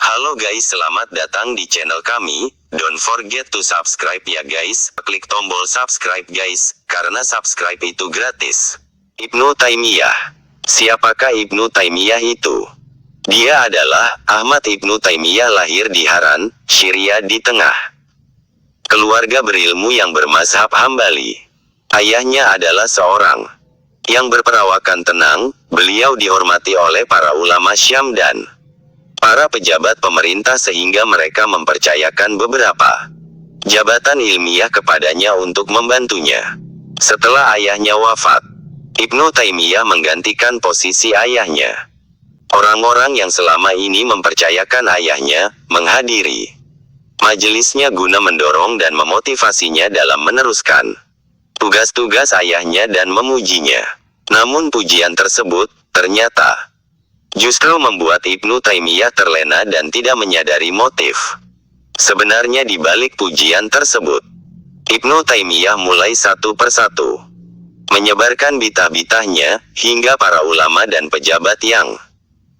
Halo guys, selamat datang di channel kami. Don't forget to subscribe ya guys. Klik tombol subscribe guys, karena subscribe itu gratis. Ibnu Taimiyah. Siapakah Ibnu Taimiyah itu? Dia adalah Ahmad Ibnu Taimiyah, lahir di Haran, Syria di tengah keluarga berilmu yang bermazhab Hambali. Ayahnya adalah seorang yang berperawakan tenang. Beliau dihormati oleh para ulama Syam dan para pejabat pemerintah sehingga mereka mempercayakan beberapa jabatan ilmiah kepadanya untuk membantunya. Setelah ayahnya wafat, Ibnu Taimiyah menggantikan posisi ayahnya. Orang-orang yang selama ini mempercayakan ayahnya menghadiri majelisnya guna mendorong dan memotivasinya dalam meneruskan tugas-tugas ayahnya dan memujinya. Namun pujian tersebut ternyata justru membuat Ibnu Taimiyah terlena dan tidak menyadari motif sebenarnya di balik pujian tersebut. Ibnu Taimiyah mulai satu persatu menyebarkan bitah-bitahnya, hingga para ulama dan pejabat yang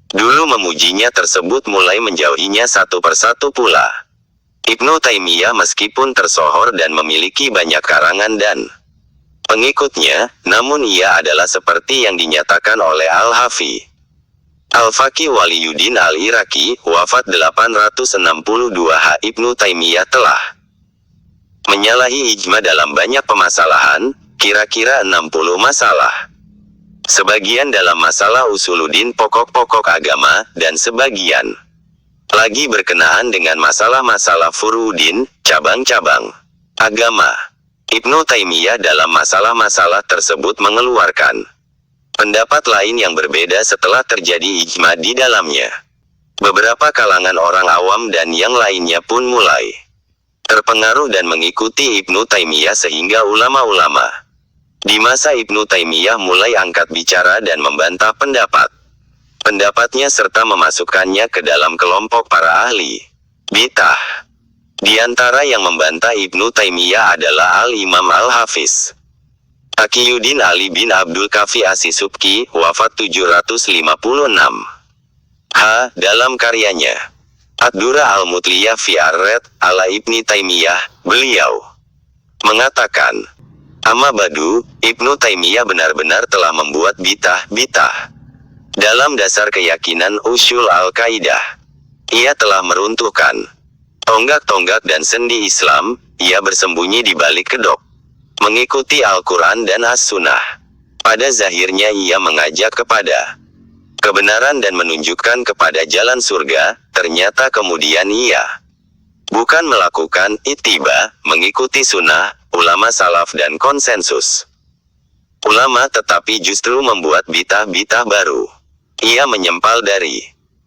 dulu memujinya tersebut mulai menjauhinya satu persatu pula. Ibnu Taimiyah meskipun tersohor dan memiliki banyak karangan dan pengikutnya, namun ia adalah seperti yang dinyatakan oleh Al-Hafi Al-Faqih Waliyuddin Al-Iraqi, wafat 862 Ibnu Taimiyah telah menyalahi ijma dalam banyak permasalahan, kira-kira 60 masalah. Sebagian dalam masalah usuluddin, pokok-pokok agama, dan sebagian lagi berkenaan dengan masalah-masalah furu'uddin, cabang-cabang agama. Ibnu Taimiyah dalam masalah-masalah tersebut mengeluarkan pendapat lain yang berbeda setelah terjadi ijma di dalamnya. Beberapa kalangan orang awam dan yang lainnya pun mulai terpengaruh dan mengikuti Ibnu Taimiyah sehingga ulama-ulama di masa Ibnu Taimiyah mulai angkat bicara dan membantah pendapatnya serta memasukkannya ke dalam kelompok para ahli bid'ah. Di antara yang membantah Ibnu Taimiyah adalah Al-Imam Al-Hafiz Taqiyuddin Ali bin Abdul Kafi As-Subki, wafat 756 dalam karyanya Ad-Durah Al-Mutliyah fi Ar-Radd ala Ibni Taimiyah, beliau mengatakan, "Amma ba'du, Ibnu Taimiyah benar-benar telah membuat bitah dalam dasar keyakinan usul Al-Qaidah. Ia telah meruntuhkan tonggak-tonggak dan sendi Islam. Ia bersembunyi di balik kedok mengikuti Al-Quran dan As-Sunnah. Pada zahirnya ia mengajak kepada kebenaran dan menunjukkan kepada jalan surga, ternyata kemudian ia bukan melakukan ittiba, mengikuti sunnah ulama salaf dan konsensus ulama, tetapi justru membuat bitah-bitah baru. Ia menyempal dari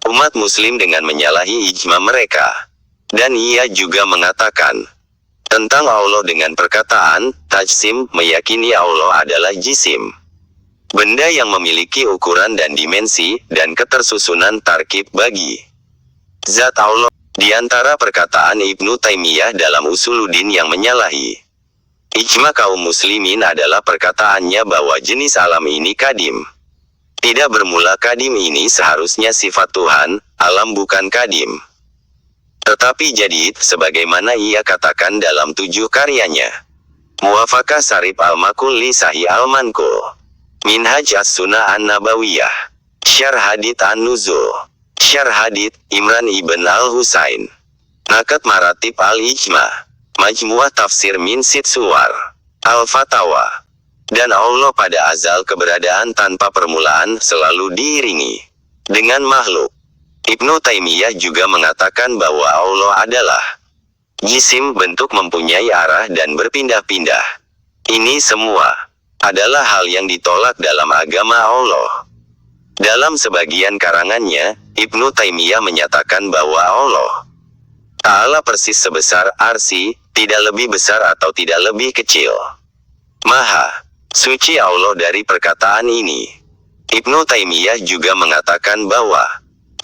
umat muslim dengan menyalahi ijma mereka. Dan ia juga mengatakan tentang Allah dengan perkataan tajsim, meyakini Allah adalah jisim, benda yang memiliki ukuran dan dimensi, dan ketersusunan tarkib bagi zat Allah. Di antara perkataan Ibnu Taimiyah dalam Usuluddin yang menyalahi ijma kaum muslimin adalah perkataannya bahwa jenis alam ini kadim. Tidak bermula. Kadim ini seharusnya sifat Tuhan, alam bukan kadim. Tetapi jadid, sebagaimana ia katakan dalam 7 karyanya. Muwafaqah Sarif Al-Maqul li Sahih Al-Manqul, Minhaj As-Sunnah An-Nabawiyah, Syarh Hadits An-Nuzul, Syarh Hadits Imran ibn Al-Husain, Nakat Maratib Al-Ijma, Majmu'ah Tafsir min Sit Suwar, Al-Fatawa, dan Allah pada azal keberadaan tanpa permulaan selalu diiringi dengan makhluk. Ibnu Taimiyah juga mengatakan bahwa Allah adalah jisim, bentuk, mempunyai arah dan berpindah-pindah. Ini semua adalah hal yang ditolak dalam agama Allah. Dalam sebagian karangannya, Ibnu Taimiyah menyatakan bahwa Allah Ta'ala persis sebesar arsy, tidak lebih besar atau tidak lebih kecil. Maha suci Allah dari perkataan ini. Ibnu Taimiyah juga mengatakan bahwa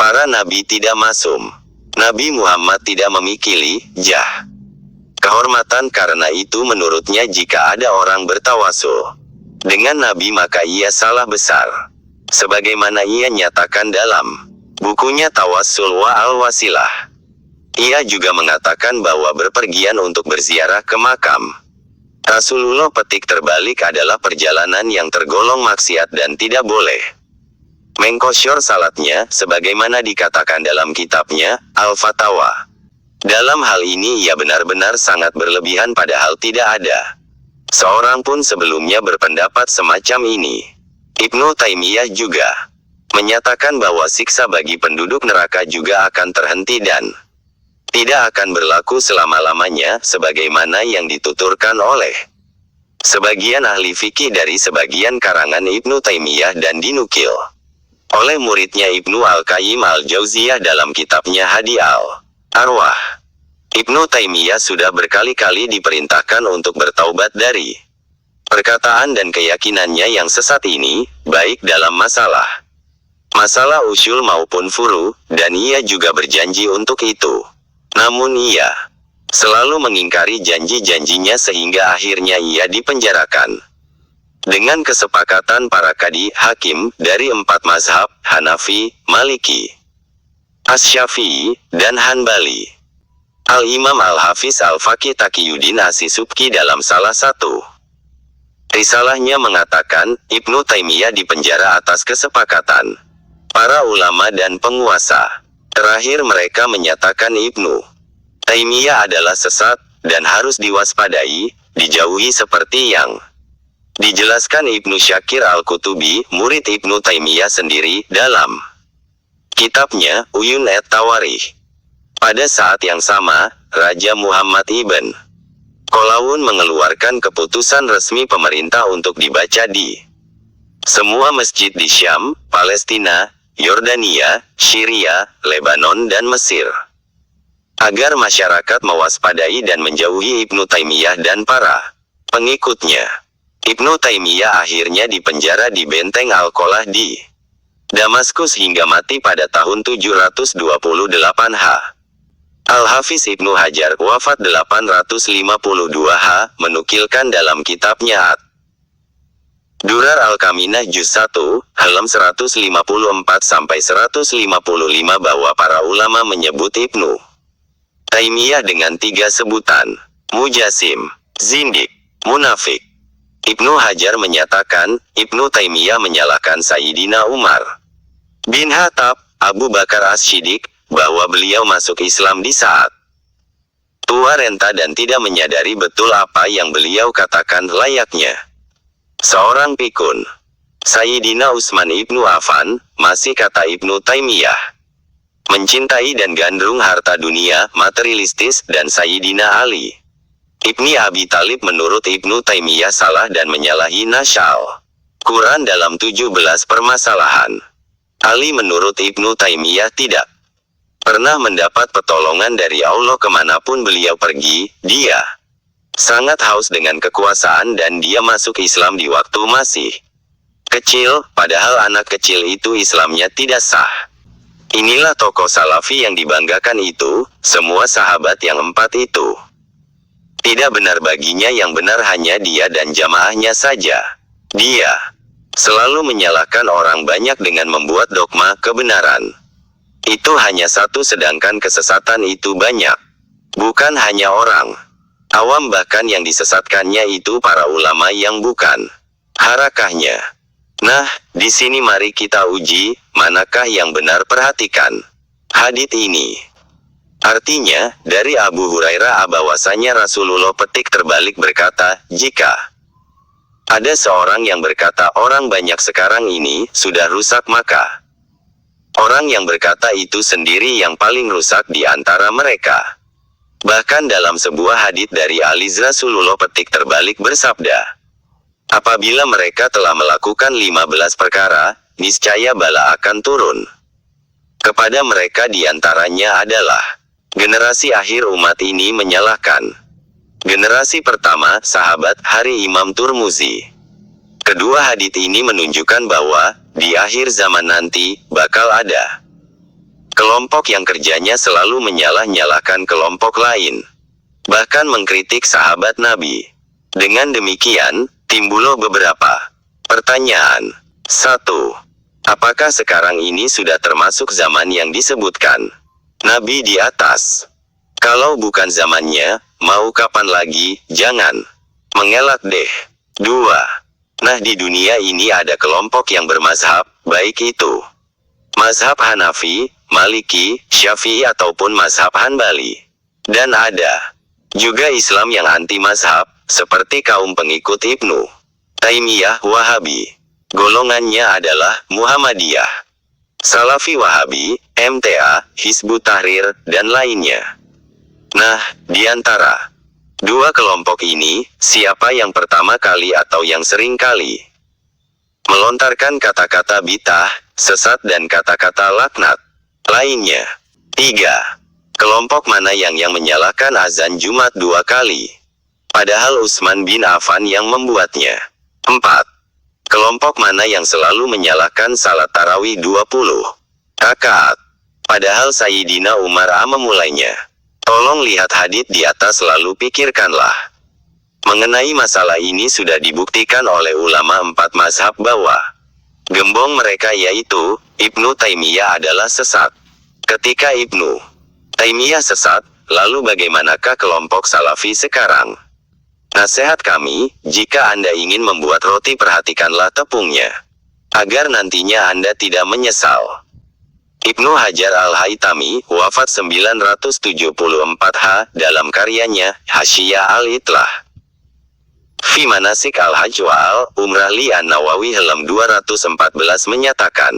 para nabi tidak masum. Nabi Muhammad tidak memiliki jah kehormatan, karena itu menurutnya jika ada orang bertawasul dengan nabi maka ia salah besar. Sebagaimana ia nyatakan dalam bukunya Tawassul wa Al-Wasilah. Ia juga mengatakan bahwa berpergian untuk berziarah ke makam Rasulullah petik terbalik adalah perjalanan yang tergolong maksiat dan tidak boleh mengkosyur salatnya, sebagaimana dikatakan dalam kitabnya, Al-Fatawa. Dalam hal ini ia benar-benar sangat berlebihan padahal tidak ada seorang pun sebelumnya berpendapat semacam ini. Ibnu Taimiyah juga menyatakan bahwa siksa bagi penduduk neraka juga akan terhenti dan tidak akan berlaku selama-lamanya, sebagaimana yang dituturkan oleh sebagian ahli fikih dari sebagian karangan Ibnu Taimiyah dan dinukil oleh muridnya Ibnu Al-Qayyim Al-Jauziyah dalam kitabnya Hadi Al-Arwah. Ibnu Taimiyah sudah berkali-kali diperintahkan untuk bertaubat dari perkataan dan keyakinannya yang sesat ini, baik dalam masalah usul maupun furu, dan ia juga berjanji untuk itu. Namun ia selalu mengingkari janji-janjinya sehingga akhirnya ia dipenjarakan. Dengan kesepakatan para kadi hakim dari 4 mazhab, Hanafi, Maliki, Asy-Syafi'i, dan Hanbali. Al-Imam Al-Hafiz Al-Faqih Taqiyuddin As-Subki dalam salah satu risalahnya mengatakan, Ibnu Taimiyah dipenjara atas kesepakatan para ulama dan penguasa. Terakhir mereka menyatakan Ibnu Taimiyah adalah sesat, dan harus diwaspadai, dijauhi seperti yang dijelaskan Ibnu Syakir Al-Qutubi, murid Ibnu Taimiyah sendiri, dalam kitabnya, Uyun at-Tawarikh. Pada saat yang sama, Raja Muhammad Ibn Qolawun mengeluarkan keputusan resmi pemerintah untuk dibaca di semua masjid di Syam, Palestina, Yordania, Syria, Lebanon dan Mesir, agar masyarakat mewaspadai dan menjauhi Ibnu Taimiyah dan para pengikutnya. Ibnu Taimiyah akhirnya dipenjara di benteng Al-Qolah di Damaskus hingga mati pada tahun 728 H. Al-Hafiz Ibnu Hajar, wafat 852 H, menukilkan dalam kitabnya Durar Al-Kaminah Juz 1, halaman 154-155 bahwa para ulama menyebut Ibnu Taimiyah dengan 3 sebutan: Mujasim, Zindik, Munafik. Ibnu Hajar menyatakan, Ibnu Taimiyah menyalahkan Sayyidina Umar bin Khattab, Abu Bakar As-Siddiq, bahwa beliau masuk Islam di saat tua renta dan tidak menyadari betul apa yang beliau katakan layaknya seorang pikun. Sayyidina Utsman Ibnu Affan, masih kata Ibnu Taimiyah, mencintai dan gandrung harta dunia, materialistis, dan Sayyidina Ali Ibni Abi Thalib menurut Ibnu Taimiyah salah dan menyalahi nasyal Quran dalam 17 permasalahan. Ali menurut Ibnu Taimiyah tidak pernah mendapat pertolongan dari Allah kemanapun beliau pergi. Dia sangat haus dengan kekuasaan dan dia masuk Islam di waktu masih kecil, padahal anak kecil itu Islamnya tidak sah. Inilah tokoh salafi yang dibanggakan itu, semua sahabat yang 4 itu tidak benar baginya, yang benar hanya dia dan jamaahnya saja. Dia selalu menyalahkan orang banyak dengan membuat dogma kebenaran itu hanya satu sedangkan kesesatan itu banyak. Bukan hanya orang awam, bahkan yang disesatkannya itu para ulama yang bukan harakahnya. Nah, di sini mari kita uji, manakah yang benar. Perhatikan hadits ini. Artinya, dari Abu Hurairah bahwasanya Rasulullah petik terbalik berkata, jika ada seorang yang berkata orang banyak sekarang ini sudah rusak, maka orang yang berkata itu sendiri yang paling rusak di antara mereka. Bahkan dalam sebuah hadits dari Ali, Rasulullah petik terbalik bersabda, apabila mereka telah melakukan 15 perkara, niscaya bala akan turun kepada mereka. Di antaranya adalah generasi akhir umat ini menyalahkan generasi pertama, sahabat, hari Imam Turmuzi. Kedua hadits ini menunjukkan bahwa di akhir zaman nanti bakal ada kelompok yang kerjanya selalu menyalah-nyalahkan kelompok lain, bahkan mengkritik sahabat Nabi. Dengan demikian, timbullah beberapa pertanyaan. 1. Apakah sekarang ini sudah termasuk zaman yang disebutkan Nabi di atas? Kalau bukan zamannya, mau kapan lagi? Jangan mengelak deh. 2. Nah, di dunia ini ada kelompok yang bermazhab, baik itu mazhab Hanafi, Maliki, Syafi'i ataupun mazhab Hanbali. Dan ada juga Islam yang anti mazhab, seperti kaum pengikut Ibnu Taimiyah Wahabi. Golongannya adalah Muhammadiyah, Salafi Wahabi, MTA, Hizbut Tahrir, dan lainnya. Nah, di antara dua kelompok ini, siapa yang pertama kali atau yang sering kali melontarkan kata-kata bid'ah, sesat dan kata-kata laknat lainnya? 3. Kelompok mana yang menyalakan azan Jumat 2 kali, padahal Utsman bin Affan yang membuatnya? 4. Kelompok mana yang selalu menyalakan salat tarawih 20 rakaat, padahal Sayyidina Umar memulainya? Tolong lihat hadits di atas lalu pikirkanlah. Mengenai masalah ini sudah dibuktikan oleh ulama 4 mazhab bahwa gembong mereka yaitu Ibnu Taimiyah adalah sesat. Ketika Ibnu Taimiyah sesat, lalu bagaimanakah kelompok Salafi sekarang? Nasihat kami, jika Anda ingin membuat roti perhatikanlah tepungnya, agar nantinya Anda tidak menyesal. Ibnu Hajar Al-Haytami, wafat 974 dalam karyanya, Hasyiyah Al-Itlah Fi Manasik Al-Hajj wa Al-Umrah li An-Nawawi halaman 214 menyatakan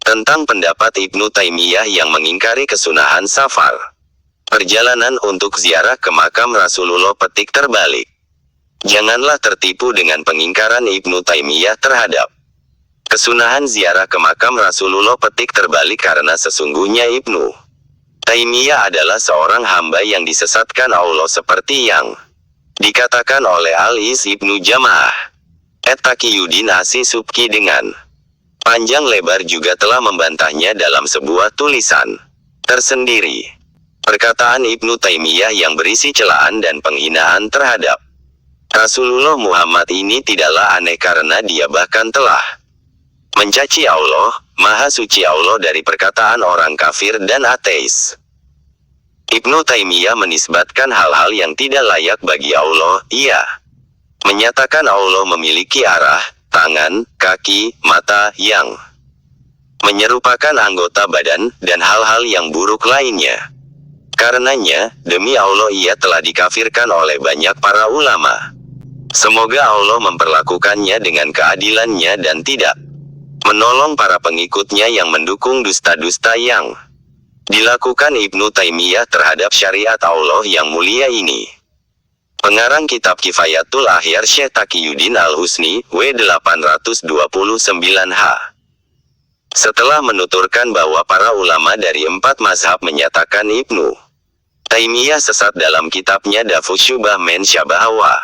tentang pendapat Ibnu Taimiyah yang mengingkari kesunahan safar perjalanan untuk ziarah ke makam Rasulullah petik terbalik. Janganlah tertipu dengan pengingkaran Ibnu Taimiyah terhadap kesunahan ziarah ke makam Rasulullah petik terbalik, karena sesungguhnya Ibnu Taimiyah adalah seorang hamba yang disesatkan Allah seperti yang dikatakan oleh Al-Is Ibnu Jamaah At-Taqiyuddin As-Subki dengan panjang lebar juga telah membantahnya dalam sebuah tulisan tersendiri. Perkataan Ibnu Taimiyah yang berisi celaan dan penghinaan terhadap Rasulullah Muhammad ini tidaklah aneh, karena dia bahkan telah mencaci Allah, Maha Suci Allah, dari perkataan orang kafir dan ateis. Ibnu Taimiyah menisbatkan hal-hal yang tidak layak bagi Allah. Ia menyatakan Allah memiliki arah, tangan, kaki, mata, yang menyerupakan anggota badan, dan hal-hal yang buruk lainnya. Karenanya, demi Allah ia telah dikafirkan oleh banyak para ulama. Semoga Allah memperlakukannya dengan keadilannya dan tidak menolong para pengikutnya yang mendukung dusta-dusta yang dilakukan Ibnu Taimiyah terhadap syariat Allah yang mulia ini. Pengarang kitab Kifayatul Akhyar Syekh Taqiyuddin Al-Husni, W829H. Setelah menuturkan bahwa para ulama dari 4 mazhab menyatakan Ibnu Taimiyah sesat dalam kitabnya Daf'us Syubhah min Syabah wa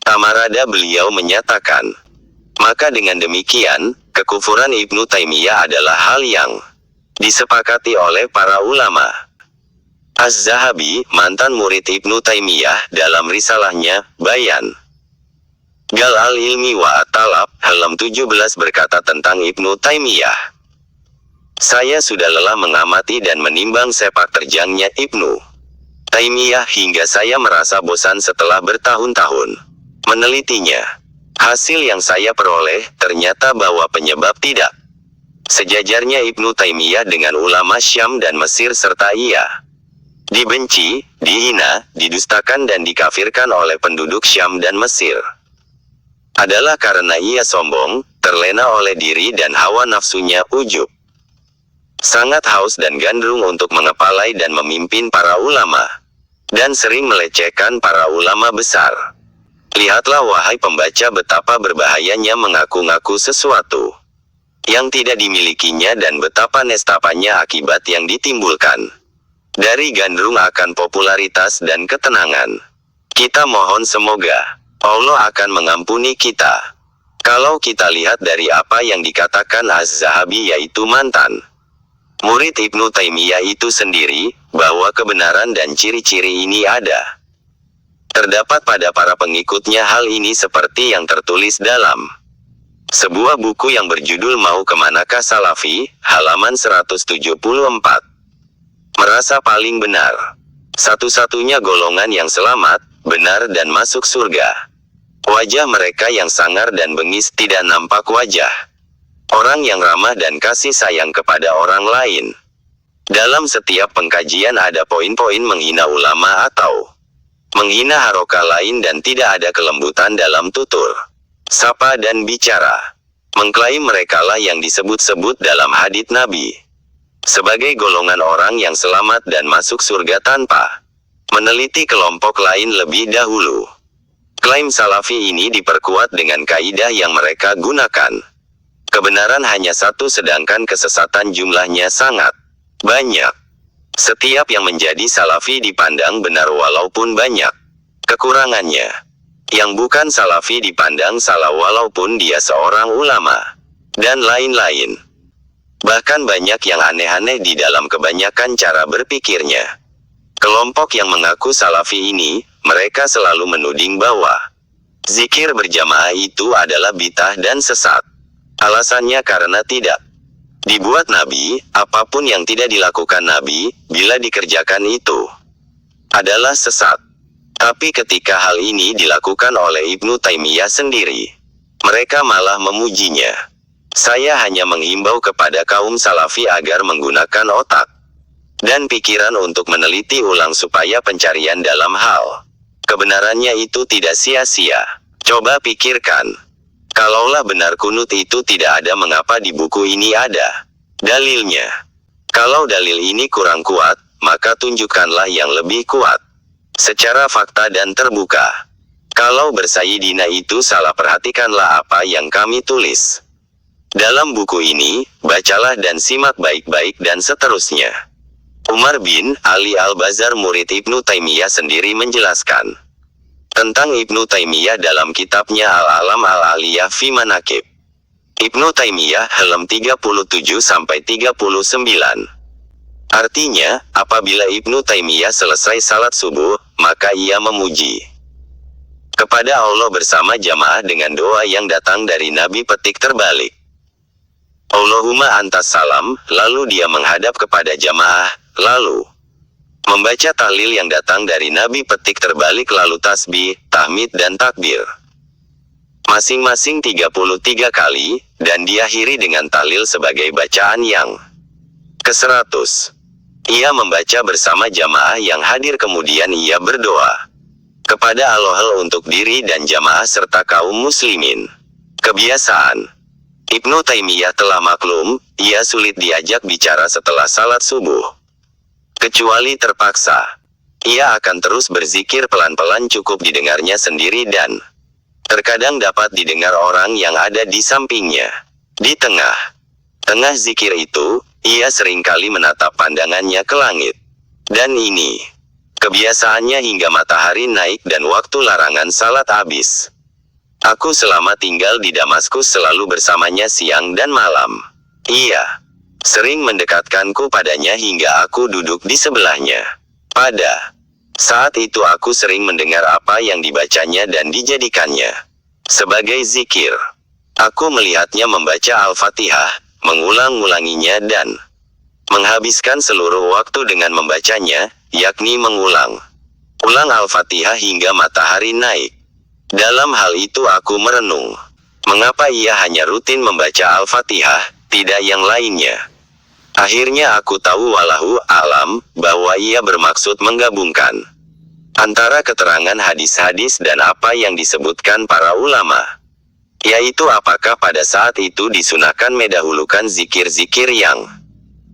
Tamarada, beliau menyatakan, maka dengan demikian, kekufuran Ibnu Taimiyah adalah hal yang disepakati oleh para ulama. Az-Zahabi, mantan murid Ibnu Taimiyah, dalam risalahnya, Bayan Gal Al-Ilmi wa At-Talab, halaman 17 berkata tentang Ibnu Taimiyah, saya sudah lelah mengamati dan menimbang sepak terjangnya Ibnu Taimiyah hingga saya merasa bosan setelah bertahun-tahun menelitinya. Hasil yang saya peroleh, ternyata bahwa penyebab tidak sejajarnya Ibnu Taimiyah dengan ulama Syam dan Mesir, serta ia dibenci, dihina, didustakan dan dikafirkan oleh penduduk Syam dan Mesir, adalah karena ia sombong, terlena oleh diri dan hawa nafsunya, ujub, sangat haus dan gandrung untuk mengepalai dan memimpin para ulama, dan sering melecehkan para ulama besar. Lihatlah wahai pembaca betapa berbahayanya mengaku-ngaku sesuatu yang tidak dimilikinya dan betapa nestapanya akibat yang ditimbulkan dari gandrung akan popularitas dan ketenangan. Kita mohon semoga Allah akan mengampuni kita. Kalau kita lihat dari apa yang dikatakan Az-Zahabi, yaitu mantan murid Ibnu Taimiyah itu sendiri, bahwa kebenaran dan ciri-ciri ini terdapat pada para pengikutnya. Hal ini seperti yang tertulis dalam Sebuah buku yang berjudul Mau Kemanakah Salafi, halaman 174. Merasa paling benar. Satu-satunya golongan yang selamat, benar dan masuk surga. Wajah mereka yang sangar dan bengis tidak nampak wajah orang yang ramah dan kasih sayang kepada orang lain. Dalam setiap pengkajian ada poin-poin menghina ulama atau menghina harokah lain dan tidak ada kelembutan dalam tutur, sapa dan bicara. Mengklaim merekalah yang disebut-sebut dalam hadits Nabi sebagai golongan orang yang selamat dan masuk surga tanpa meneliti kelompok lain lebih dahulu. Klaim salafi ini diperkuat dengan kaidah yang mereka gunakan. Kebenaran hanya satu sedangkan kesesatan jumlahnya sangat banyak. Setiap yang menjadi salafi dipandang benar walaupun banyak kekurangannya. Yang bukan salafi dipandang salah walaupun dia seorang ulama. Dan lain-lain. Bahkan banyak yang aneh-aneh di dalam kebanyakan cara berpikirnya. Kelompok yang mengaku salafi ini, mereka selalu menuding bahwa zikir berjamaah itu adalah bid'ah dan sesat. Alasannya karena tidak dibuat Nabi, apapun yang tidak dilakukan Nabi, bila dikerjakan itu adalah sesat. Tapi ketika hal ini dilakukan oleh Ibnu Taimiyah sendiri, mereka malah memujinya. Saya hanya menghimbau kepada kaum salafi agar menggunakan otak dan pikiran untuk meneliti ulang supaya pencarian dalam hal kebenarannya itu tidak sia-sia. Coba pikirkan. Kalaulah benar kunut itu tidak ada, mengapa di buku ini ada dalilnya? Kalau dalil ini kurang kuat, maka tunjukkanlah yang lebih kuat secara fakta dan terbuka. Kalau bersayidina itu salah, perhatikanlah apa yang kami tulis dalam buku ini, bacalah dan simak baik-baik dan seterusnya. Umar bin Ali Al-Bazar, murid Ibnu Taimiyah sendiri menjelaskan tentang Ibnu Taimiyah dalam kitabnya Al-Alam Al-Aliyah fi Manaqib Ibnu Taimiyah, halaman 37-39. Artinya, apabila Ibnu Taimiyah selesai salat subuh, maka ia memuji kepada Allah bersama jamaah dengan doa yang datang dari Nabi petik terbalik. Allahumma antas salam, lalu dia menghadap kepada jamaah, lalu membaca tahlil yang datang dari Nabi petik terbalik, lalu tasbih, tahmid dan takbir masing-masing 33 kali, dan diakhiri dengan tahlil sebagai bacaan yang ke-100. Ia membaca bersama jamaah yang hadir, kemudian ia berdoa kepada Allah untuk diri dan jamaah serta kaum muslimin. Kebiasaan Ibnu Taimiyah telah maklum, ia sulit diajak bicara setelah salat subuh. Kecuali terpaksa, ia akan terus berzikir pelan-pelan, cukup didengarnya sendiri dan terkadang dapat didengar orang yang ada di sampingnya. Di tengah zikir itu, ia seringkali menatap pandangannya ke langit. Dan ini kebiasaannya hingga matahari naik dan waktu larangan salat habis. Aku selama tinggal di Damaskus selalu bersamanya siang dan malam. Ia sering mendekatkanku padanya hingga aku duduk di sebelahnya. Pada saat itu aku sering mendengar apa yang dibacanya dan dijadikannya sebagai zikir. Aku melihatnya membaca Al-Fatihah, mengulang-ulanginya dan menghabiskan seluruh waktu dengan membacanya, yakni mengulang Al-Fatihah hingga matahari naik. Dalam hal itu aku merenung, mengapa ia hanya rutin membaca Al-Fatihah, tidak yang lainnya. Akhirnya aku tahu wallahu alam, bahwa ia bermaksud menggabungkan antara keterangan hadis-hadis dan apa yang disebutkan para ulama. Yaitu apakah pada saat itu disunahkan mendahulukan zikir-zikir yang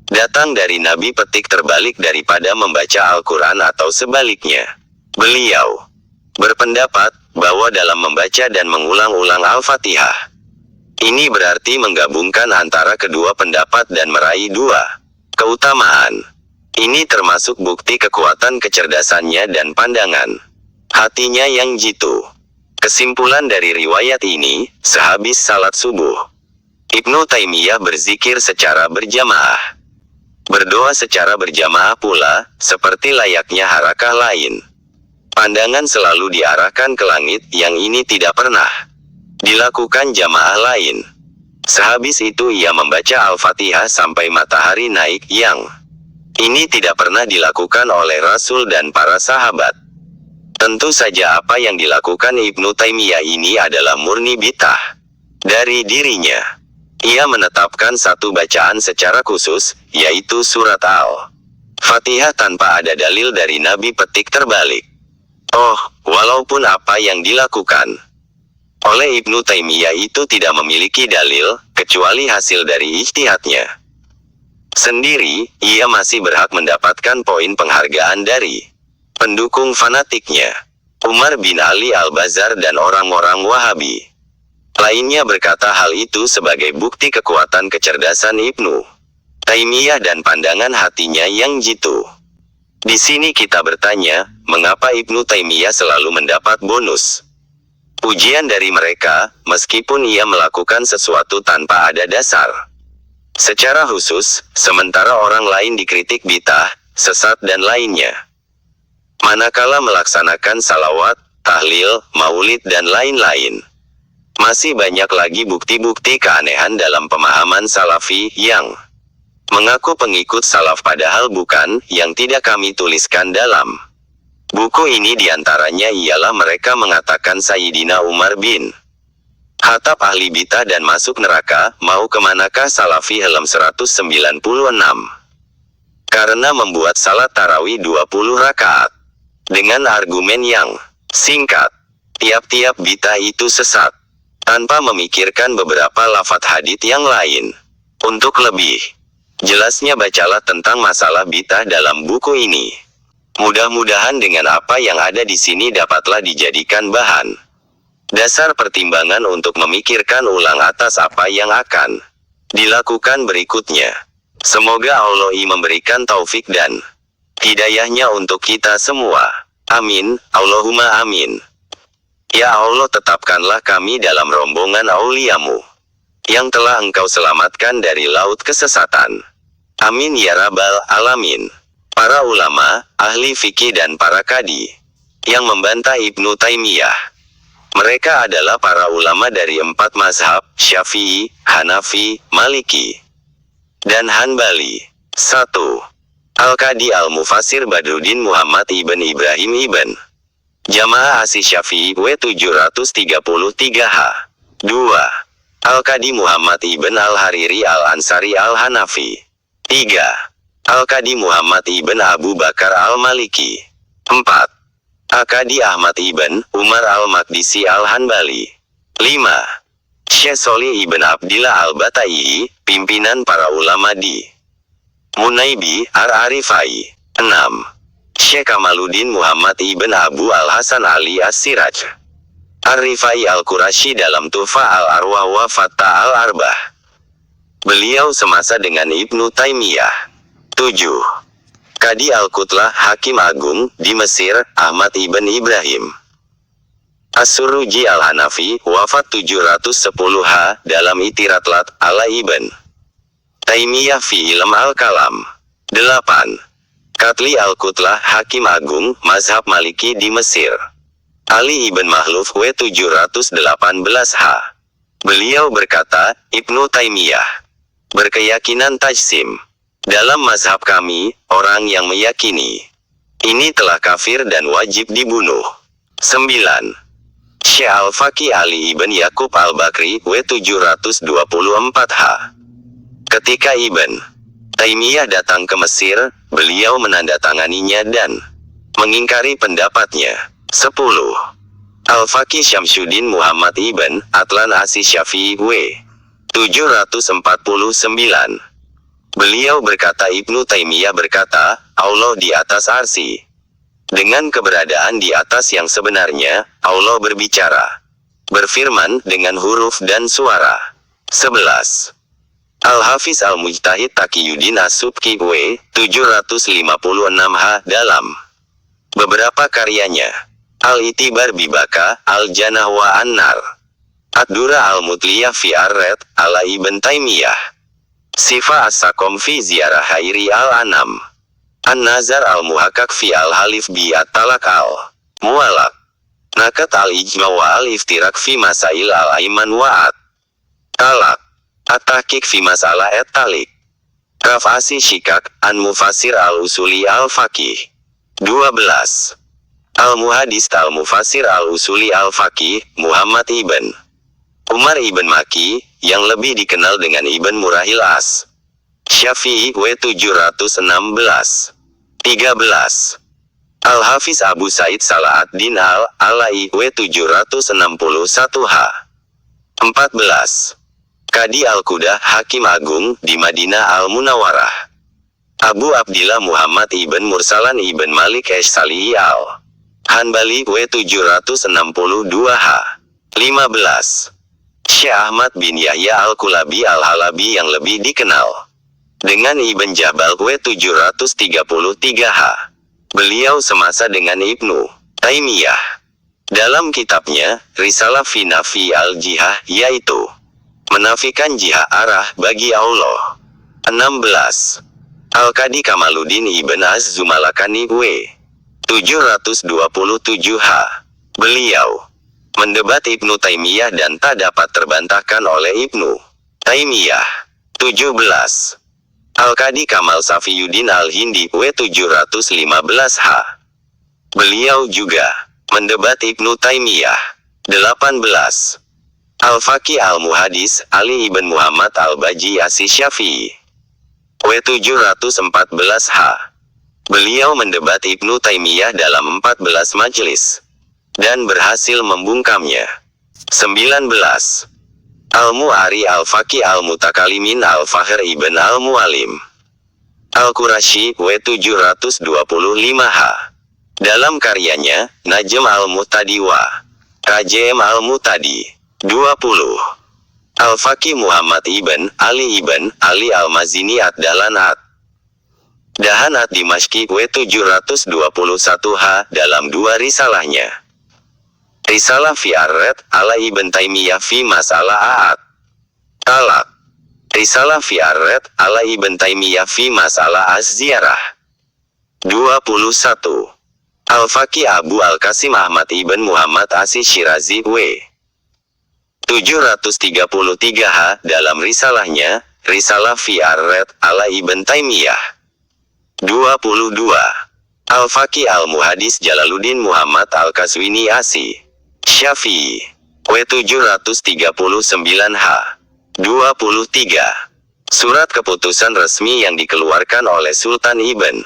datang dari Nabi petik terbalik daripada membaca Al-Quran atau sebaliknya. Beliau berpendapat bahwa dalam membaca dan mengulang-ulang Al-Fatihah, ini berarti menggabungkan antara kedua pendapat dan meraih dua keutamaan. Ini termasuk bukti kekuatan kecerdasannya dan pandangan hatinya yang jitu. Kesimpulan dari riwayat ini, sehabis salat subuh, Ibnu Taimiyah berzikir secara berjamaah. Berdoa secara berjamaah pula, seperti layaknya harakah lain. Pandangan selalu diarahkan ke langit, yang ini tidak pernah dilakukan jamaah lain. Sehabis itu ia membaca Al-Fatihah sampai matahari naik, yang ini tidak pernah dilakukan oleh Rasul dan para sahabat. Tentu saja apa yang dilakukan Ibnu Taimiyah ini adalah murni bid'ah dari dirinya. Ia menetapkan satu bacaan secara khusus, yaitu surat Al-Fatihah tanpa ada dalil dari Nabi petik terbalik. Oh, walaupun apa yang dilakukan oleh Ibnu Taimiyah itu tidak memiliki dalil, kecuali hasil dari ijtihadnya sendiri, ia masih berhak mendapatkan poin penghargaan dari pendukung fanatiknya, Umar bin Ali Al-Bazar dan orang-orang Wahabi lainnya berkata hal itu sebagai bukti kekuatan kecerdasan Ibnu Taimiyah dan pandangan hatinya yang jitu. Di sini kita bertanya, mengapa Ibnu Taimiyah selalu mendapat bonus ujian dari mereka, meskipun ia melakukan sesuatu tanpa ada dasar secara khusus, sementara orang lain dikritik bid'ah, sesat dan lainnya. Manakala melaksanakan salawat, tahlil, maulid dan lain-lain. Masih banyak lagi bukti-bukti keanehan dalam pemahaman salafi, yang mengaku pengikut salaf padahal bukan, yang tidak kami tuliskan dalam buku ini. Diantaranya ialah mereka mengatakan Sayyidina Umar bin Khattab ahli bid'ah dan masuk neraka, mau kemanakah salafi halaman 196. Karena membuat salat tarawih 20 rakaat. Dengan argumen yang singkat, tiap-tiap bid'ah itu sesat, tanpa memikirkan beberapa lafaz hadits yang lain. Untuk lebih jelasnya bacalah tentang masalah bid'ah dalam buku ini. Mudah-mudahan dengan apa yang ada di sini dapatlah dijadikan bahan dasar pertimbangan untuk memikirkan ulang atas apa yang akan dilakukan berikutnya. Semoga Allah memberikan taufik dan hidayahnya untuk kita semua. Amin, Allahumma amin. Ya Allah, tetapkanlah kami dalam rombongan auliamu yang telah engkau selamatkan dari laut kesesatan. Amin ya rabbal alamin. Para ulama, ahli fikih dan para kadi yang membantah Ibnu Taimiyah. Mereka adalah para ulama dari 4 mazhab, Syafi'i, Hanafi, Maliki, dan Hanbali. 1. Al-Qadi Al-Mufassir Badruddin Muhammad Ibn Ibrahim Ibn Jamaah Asy Syafi'i W733H. 2. Al-Qadi Muhammad Ibn Al-Hariri Al-Ansari Al-Hanafi. 3. Al-Qadi Muhammad Ibn Abu Bakar Al-Maliki. 4. Al-Qadi Ahmad Ibn Umar Al-Maqdisi Al-Hanbali. 5. Syekh Sholih Ibn Abdillah Al-Batai'i, pimpinan para ulama di Munaibi, Ar-Arifai. 6. Syekh Kamaluddin Muhammad Ibn Abu Al-Hasan Ali As-Siraj Ar-Rifai Al-Qurashi dalam Tuhfa Al-Arwah wa Fatta Al-Arbah. Beliau semasa dengan Ibnu Taimiyah. 7. Qadi Al-Kutlah Hakim Agung di Mesir, Ahmad Ibn Ibrahim As-Suruji Al-Hanafi, wafat 710H, dalam Itiratlat ala Ibn Taimiyah fi Ilm Al-Kalam. 8. Qatli Al-Kutlah Hakim Agung, Mazhab Maliki di Mesir, Ali Ibn Mahluf W718H. Beliau berkata, Ibnu Taimiyah berkeyakinan tajsim. Dalam mazhab kami, orang yang meyakini ini telah kafir dan wajib dibunuh. 9. Syekh Al-Faqih Ali Ibn Yakub Al-Bakri W724H. Ketika Ibn Taimiyah datang ke Mesir, beliau menandatanganinya dan mengingkari pendapatnya. 10. Al-Faqih Syamsuddin Muhammad Ibn Atlan Asy Syafi'i W749. Beliau berkata Ibnu Taimiyah berkata, Allah di atas arsy. Dengan keberadaan di atas yang sebenarnya, Allah berbicara, berfirman dengan huruf dan suara. 11. Al-Hafiz Al-Mujtahid Taqiyuddin As-Subki W756H dalam beberapa karyanya, Al-Itibar Bibaka, Al-Jannah wa An-Nar, Ad-Dura Al-Mutliyah fi Ar-Red, ala Ibn Taimiyah, Sifa As-Sakom fi Ziarah Hairi Al-Anam, An-Nazar Al-Muhakkak fi Al-Halif bi At-Talak Al-Mu'allaq. Nakat al-Ijma wa al-Iftirak fi Masail al-Aiman wa Talak. At-Tahqiq fi Masalah et-Talik. Raf'asi Shikak, An-Mufassir al-Usuli al-Faqih. 12. Al-Muhadis al-Mufassir al-Usuli al-Faqih, Muhammad ibn Umar ibn Maki, yang lebih dikenal dengan Ibn Murahil As. Syafi'i W 716. 13. Al-Hafiz Abu Said Salahuddin al-Alai W 761 H. 14. Qadi Al-Qudah Hakim Agung di Madinah Al-Munawwarah. Abu Abdillah Muhammad ibn Mursalan ibn Malik Ash-Salihi al-Hanbali W 762 H. 15. Syekh Ahmad bin Yahya Al-Kulabi Al-Halabi yang lebih dikenal dengan Ibn Jabal W 733 H. Beliau semasa dengan Ibnu Taimiyah. Dalam kitabnya, Risalah fi Nafi al-Jihah, yaitu menafikan jihad arah bagi Allah. 16. Al-Qadi Kamaluddin Ibn Az-Zumalakani W 727 H. Beliau mendebat Ibnu Taimiyah dan tak dapat terbantahkan oleh Ibnu Taimiyah. 17. Al-Qadi Kamal Safiyuddin Al-Hindi W 715 H. Beliau juga mendebat Ibnu Taimiyah. 18. Al-Faqih Al-Muhadis Ali ibn Muhammad Al-Baji Asy-Syafi'i W 714 H. Beliau mendebat Ibnu Taimiyah dalam 14 majelis dan berhasil membungkamnya. 19. Al-Mu'ari Al-Faqih Al-Mutakalimin Al-Fahr ibn Al-Mualim Al-Qurashi W 725 H. Dalam karyanya, Najm Al-Muhtadi wa Rajem Al-Muhtadi. 20. Al-Faqih Muhammad ibn Ali ibn Ali Al-Mazini Ad-Dalan Dahan Ad-Dimashqi W 721 H dalam dua risalahnya. Risalah fi Ar-Rad ala Ibn Taimiyah fi Masalah Talak. Risalah fi Ar-Rad ala Ibn Taimiyah fi Masalah Az-Ziyarah. 21. Al-Faqih Abu Al-Qasim Ahmad ibn Muhammad Asy-Syirazi W 733 H dalam risalahnya, Risalah fi Ar-Rad ala Ibn Taimiyah. 22. Al-Faqih Al-Muhadis Jalaluddin Muhammad Al-Qazwini Asy-Syafi'i W 739 H. 23. Surat keputusan resmi yang dikeluarkan oleh Sultan Ibn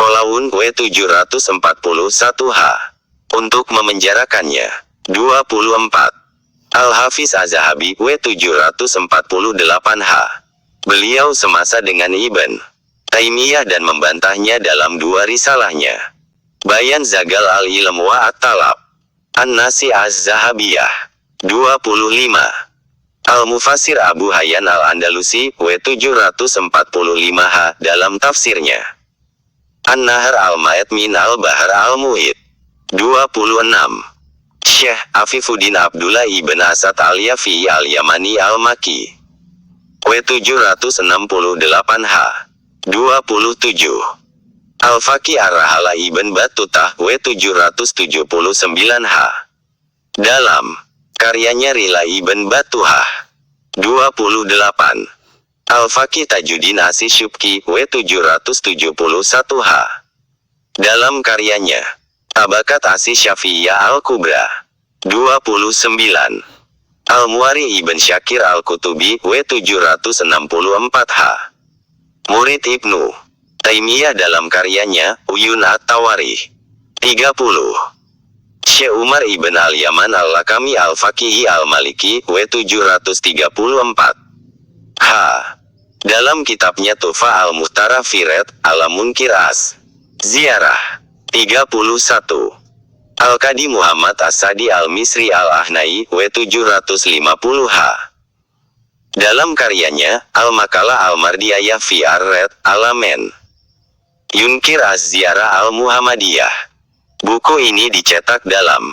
Qalaun W 741 H untuk memenjarakannya. 24. Al-Hafiz Az-Zahabi W 748 H. Beliau semasa dengan Ibn Taimiyah dan membantahnya dalam dua risalahnya. Bayan Zagal Al-Ilm wa At-Talab An-Nasi Az-Zahabiyah. 25. Al-Mufassir Abu Hayyan Al-Andalusi W 745 H dalam tafsirnya An-Nahar Al-Ma'id min Al-Bahar Al-Muhit. 26. Syekh Afifuddin Abdullah ibn Asad Al-Yafi Al-Yamani Al-Maki W 768 H. 27. Al-Faqih Ar-Rahala ibn Battutah W 779 H. Dalam karyanya Rila ibn Battuhah. 28. Al-Faqih Tajuddin Asy-Syubki W 771 H. Dalam karyanya Tabakat Asy-Syafi'iyah Al-Kubra. 29. Al-Muwari ibn Syakir Al-Kutubi W 764 H. Murid Ibnu Taimiyah dalam karyanya Uyun At-Tawarikh. 30. Syekh Umar ibn Al-Yaman Al-Lakami Al-Faqihi Al-Maliki W 734 H. Dalam kitabnya Tufa Al-Muhtara Firet Al-Munkir Ziarah. 31. Al-Qadi Muhammad As-Sadi Al-Misri Al-Ahnai W 750 H. Dalam karyanya Al-Makalah Al-Mardiyah fi Ar-Rad Al-Amen Yunkir Az-Ziyarah Al-Muhammadiyah. Buku ini dicetak dalam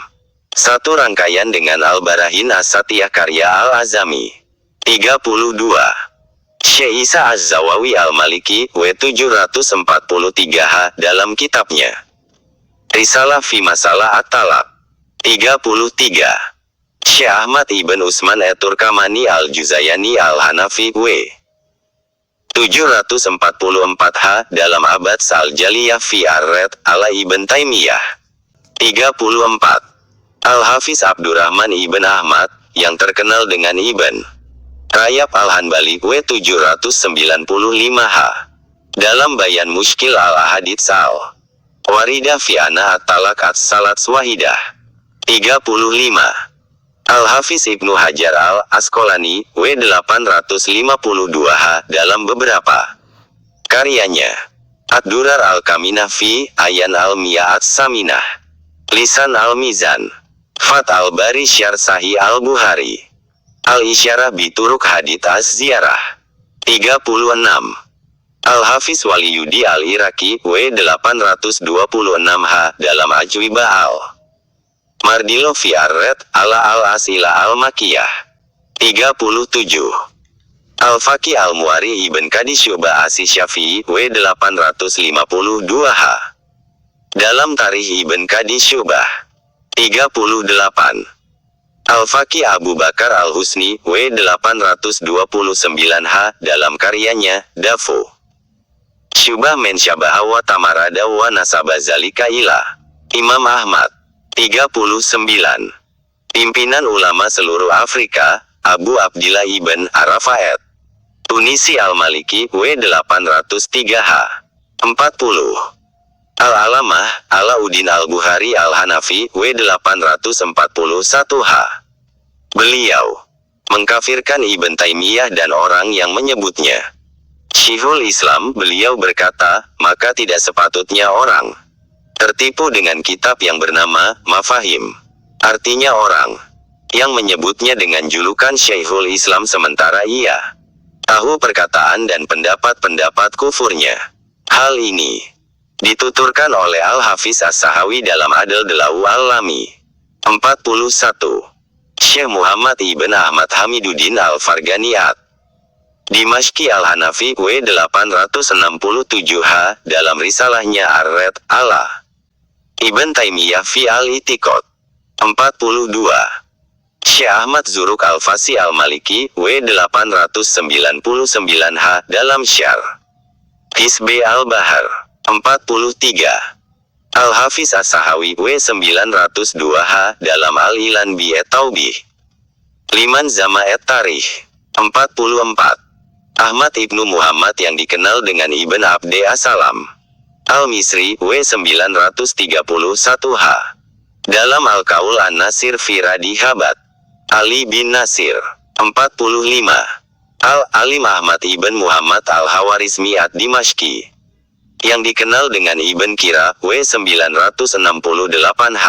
satu rangkaian dengan Al-Barahin As-Satiyah karya Al-Azami. 32. Syekh Isa Az-Zawawi Al-Maliki W 743 H dalam kitabnya Risalah fi Masalah At-Talaq 33. Syekh Ahmad Ibn Usman Turkamani Al-Juzayani Al-Hanafi W. 744 H. Dalam abad Al-Jaliyah fi Ar-Red ala Ibn Taimiyah. 34. Al-Hafiz Abdurrahman Ibn Ahmad, yang terkenal dengan Ibn Rayab Al-Hanbali W. 795 H. Dalam Bayan Mushkil Al-Ahadits Al-Waridah fi Ana At-Talak At-Salat Wahidah. 35. Al-Hafiz Ibnu Hajar Al-Asqalani W. 852 H. Dalam beberapa karyanya, Ad-Durar Al-Kaminah fi Ayan Al-Miya'at Saminah, Lisan Al-Mizan, Fat Al-Bari Syar Sahih Al-Buhari, Al-Isyarah Bituruk Hadits Az-Ziyarah. 36. Al-Hafiz Waliyudi Al-Iraqi W. 826 H. Dalam Ajwibah Al-Mardilo fi Ar-Red ala Al-Asila Al-Makiyah. 37. Al-Faqih Al-Muwari Ibn Qadi Syubah Asi Syafi'i W. 852 H. Dalam Tarikh Ibn Qadi Syubah. 38. Al-Faqih Abu Bakar Al-Husni W. 829 H. Dalam karyanya Dafu Syubah Men Syabaha wa Tamarada wa Nasaba Zalika ila Imam Ahmad. 39. Pimpinan ulama seluruh Afrika, Abu Abdillah Ibn Arafat Tunisi Al-Maliki W. 803 H. 40. Al-Alamah Alauddin Al-Bukhari Al-Hanafi W. 841 H. Beliau mengkafirkan Ibn Taimiyah dan orang yang menyebutnya Syekhul Islam. Beliau berkata, maka tidak sepatutnya orang tertipu dengan kitab yang bernama Mafahim. Artinya orang yang menyebutnya dengan julukan Syekhul Islam sementara ia tahu perkataan dan pendapat-pendapat kufurnya. Hal ini dituturkan oleh Al-Hafiz As-Sahawi dalam Adl Dalawu Al-Lami. 41. Syekh Muhammad Ibn Ahmad Hamiduddin Al-Farganiat Dimashqi Al-Hanafi W. 867 H. Dalam risalahnya Ar-Red ala Ibn Taimiyah fi Al-Itiqad. 42. Syekh Ahmad Zuruk Al-Fasi Al-Maliki W. 899 H. Dalam Syarh Hisbi Al-Bahar. 43. Al-Hafiz As-Sahawi W. 902 H. Dalam Al-Ilan bi Taubih Liman Zama Tarikh. 44. Ahmad Ibnu Muhammad yang dikenal dengan Ibn Abde As-Salam Al-Misri W. 931 H. Dalam Al-Qaul An-Nasir fi Radi Habat Ali bin Nasir. 45. Al-Alim Ahmad Ibn Muhammad Al-Hawarizmi Ad-Dimashqi yang dikenal dengan Ibn Kira W. 968 H.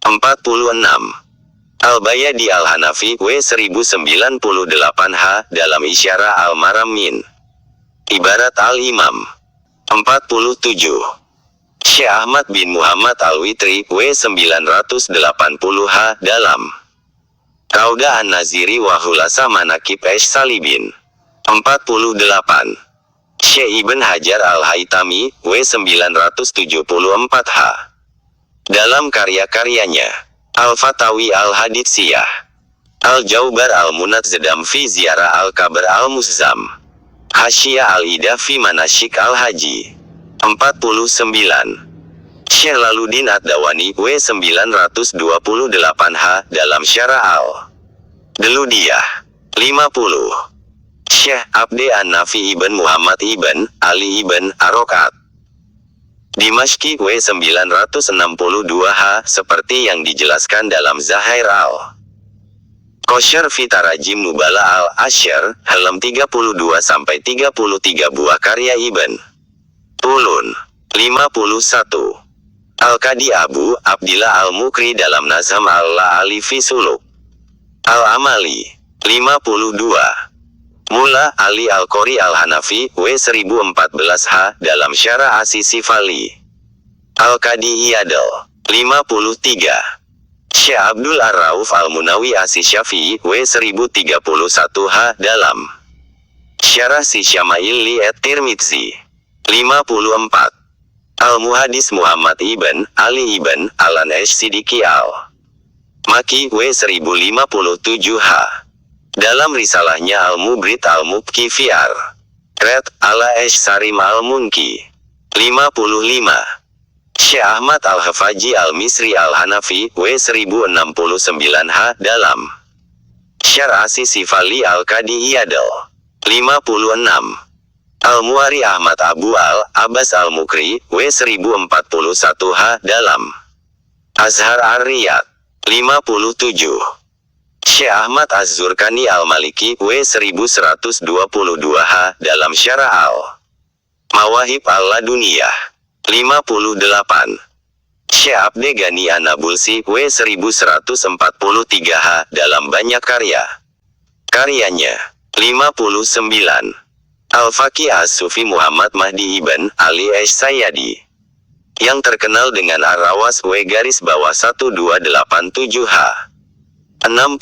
46. Al-Bayadi Al-Hanafi W. 1098 H. Dalam Isyarah Al-Maramin Ibarat Al-Imam. 47. Syekh Ahmad bin Muhammad Al-Witri W. 980 H. Dalam Raudah An-Naziri wa Hulasa Manaqib Salibin. 48. Syekh Ibn Hajar Al-Haytami W. 974 H. Dalam karya-karyanya Al-Fatawi Al-Haditsiyah, Al-Jaubar Al-Munazzadam fi Ziarah Al-Kabar Al-Muzzam, Hasyiyah Al-Ida fi Manasyik Al-Haji. 49. Syekh Laluddin Ad-Dawani W. 928 H. Dalam Syarah Al-Deludiyah. 50. Syekh Abde An-Nafi Ibn Muhammad Ibn Ali Ibn Arokat Dimashqi W. 962 H. Seperti yang dijelaskan dalam Zahair Al-Qashar fi Tarajim Nubala Al-Asyar halaman 32-33 buah karya Ibn Tulun. 51. Al-Qadi Abu Abdillah Al-Mukri dalam Nazam Al-La'ali fi Suluk Al-Amali. 52. Mula Ali Al-Qori Al-Hanafi W. 1014 H. Dalam Syarah Asisi Fali Al-Qadi Iyadal. 53. Syekh Abdul Ar-Rauf Al-Munawi Asi Syafi'i W. 1031 H. Dalam Syarah Si Syama'il li At-Tirmidzi. 54. Al-Muhadis Muhammad Ibn Ali Ibn Alan Siddiqi Al Maki W1057H. Dalam risalahnya Al-Mubrid Al-Mubki Fiar Red ala Esh Sarim Al-Munki 55. Syekh Ahmad Al-Hafaji Al-Misri Al-Hanafi W1069H dalam Syarh Sifali Al-Qadi Iyadil 56. Al-Muwari Ahmad Abu Al-Abbas Al-Mukri W1041H dalam Azhar Ar-Riyad 57. Syekh Ahmad Az-Zurkani Al-Maliki W1122H dalam Syarah Al-Mawahib Al-Laduniyah 58. Syekh Abde Gani An-Nabulsi W1143H dalam banyak karyanya 59. Al-Faqih As-Sufi Muhammad Mahdi Ibn Ali Esh-Sayyadi yang terkenal dengan Ar-Rawas W-1287H 60.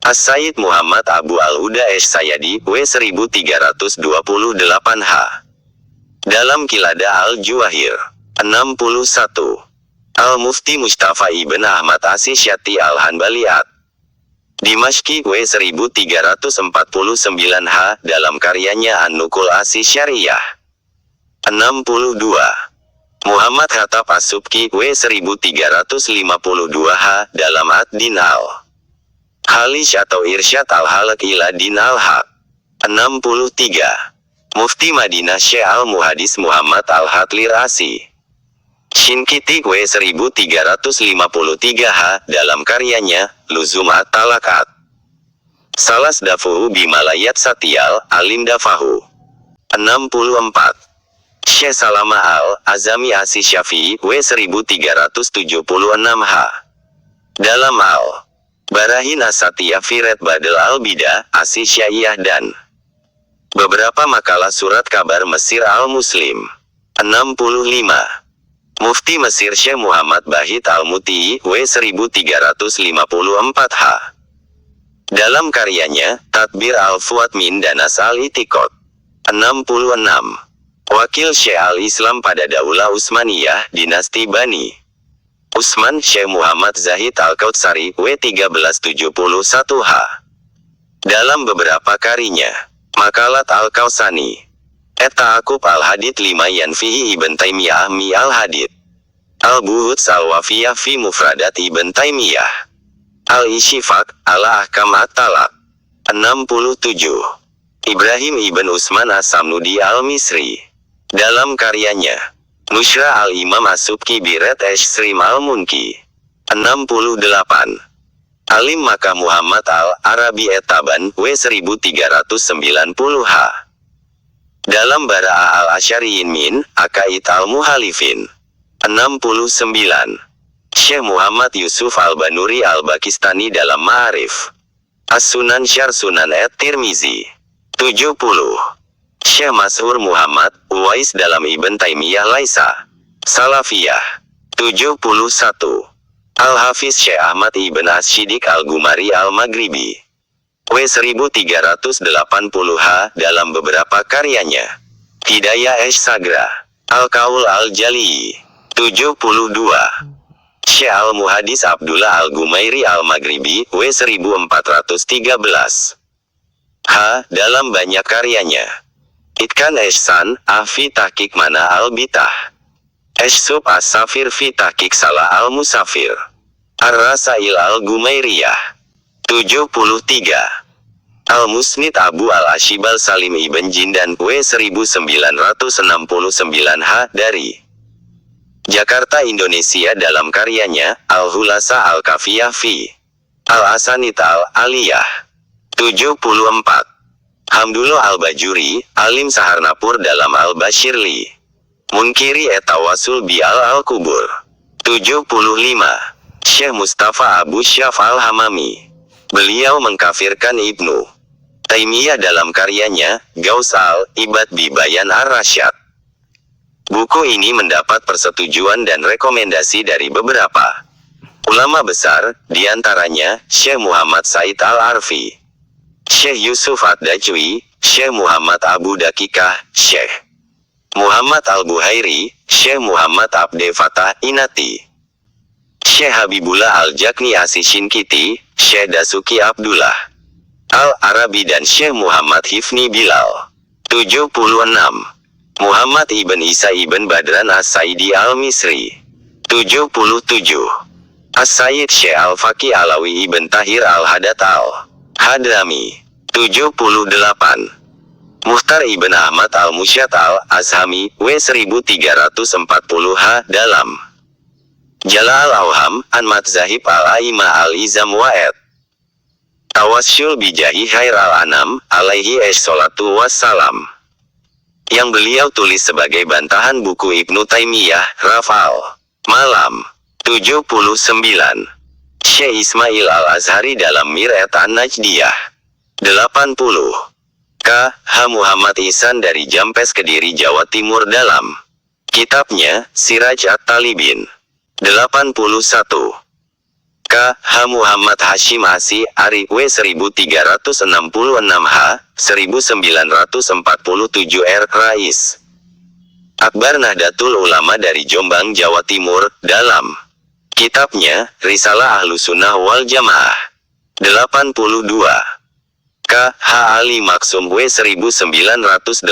As-Sayyid Muhammad Abu Al-Huda Esh-Sayyadi W1328H dalam Kilada Al-Juwahir 61. Al-Mufti Mustafa Ibn Ahmad As-Syati Al-Hanbaliyat Dimashqi W1349H dalam karyanya An-Nukul As-Syariyah 62. Muhammad Khattab As-Subki W1352H dalam Ad-Din Al-Halish atau Irsyad Al-Halak ila Din Al-Haq 63. Mufti Madinah Syekh Al-Muhadis Muhammad Al-Hatlir Asi Shinkiti W1353H dalam karyanya Luzum At-Talakat Salas Dafuhu Bimalayat Satyal Alim Dafahu 64. Syekh Salama Al-Azami Asi Syafi'i W1376H dalam Al-Barahin As-Satiyah Firet Badal Al-Bida Asi Syaiyah dan beberapa makalah surat kabar Mesir Al-Muslim 65. Mufti Mesir Syekh Muhammad Bahit Al-Muti'i W1354H dalam karyanya Tadbir Al-Fuad Min Danas Al-Itikot 66. Wakil Syekh Al-Islam pada Daulah Utsmaniyah Dinasti Bani Utsman Syekh Muhammad Zahid Al-Kautsari W1371H dalam beberapa karyanya Makalat Al-Kausani Ta'aqub Al-Hadith 5 Yanfihi Ibn Taimiyah Mi Al-Hadith Al-Buhuts Al-Wafiyah Fi Mufradat Ibn Taimiyah Al-Ishifaq Ala Ahkam At-Talaq 67. Ibrahim Ibn Usman As-Samnudi Al-Misri dalam karyanya Nusyra Al-Imam As-Subki Biret Esh-Srim Al-Munki 68. Alim Makkah Muhammad Al-Arabi Taban W1390H dalam Bara'a Al-Asyariyin Min Aqaid Al-Muhalifin 69. Syekh Muhammad Yusuf Al-Banuri Al-Bakistani dalam Ma'arif As-Sunan Syarh Sunan At-Tirmizi 70. Syekh Mashur Muhammad Uwais dalam Ibn Taimiyah Laisa Salafiyah 71. Al-Hafiz Syekh Ahmad Ibn As-Syidik Al-Gumari Al-Maghribi W1380H dalam beberapa karyanya Hidayah Esh-Sagra Al-Qaul Al-Jali 72. Syekh Al-Muhadis Abdullah Al-Gumairi Al-Maghribi W1413H dalam banyak karyanya Itkan Esh-San Fi Tahqiq Mana Al-Bitah Esh-Sub As-Safir Fi Tahqiq Salah Al-Musafir Ar-Rasail Al-Gumairiyah 73. Al-Musnid Abu Al-Ashibal Salim Ibn Jindan W1969H dari Jakarta, Indonesia dalam karyanya Al-Hulasa Al-Kafiyah Fi Al-Asanid Al-Aliyah 74. Hamdullah Al-Bajuri Alim Saharnapur dalam Al-Bashirli Munkiri Tawasul Bi Al-Kubur 75. Syekh Mustafa Abu Syaf Al-Hamami beliau mengkafirkan Ibnu Taimiyah dalam karyanya Gaus Al-Ibad Bi Bayan Ar-Rasyad. Buku ini mendapat persetujuan dan rekomendasi dari beberapa ulama besar, diantaranya Syekh Muhammad Said Al-Arfi, Syekh Yusuf Ad-Dajwi, Syekh Muhammad Abu Dakikah, Syekh Muhammad Al-Buhairi, Syekh Muhammad Abde Fatah Inati. Syekh Habibullah Al-Jakni As-Shinkiti, Syekh Dasuki Abdullah Al-Arabi dan Syekh Muhammad Hifni Bilal. 76. Muhammad Ibn Isa Ibn Badran As-Saidi Al-Misri. 77. As-Sayyid Syekh Al-Faqih Alawi Ibn Tahir Al-Hadat Al-Hadrami. 78. Muhtar Ibn Ahmad Al-Musyad Al-Azhami, W 1340H dalam Jalal Al-Awham, Anmat Zahib Al-Aimah Al-Izam Wa'ed. Tawassul bijahi khair al-anam, alaihi salatu wassalam. Yang beliau tulis sebagai bantahan buku Ibnu Taimiyah, Rafal. Malam. 79. Syekh Ismail Al-Azhari dalam Mir'at An-Najdiyah. 80. K. H. Muhammad Ihsan dari Jampes Kediri Jawa Timur dalam kitabnya, Siraj At-Talibin. 81. K. H. Muhammad Hashim Asi, Ari, W 1366H, 1947 R. Rais. Akbar Nahdlatul Ulama dari Jombang, Jawa Timur, dalam kitabnya, Risalah Ahlussunnah wal Jamaah. 82. K. H. Ali Maksum, W 1989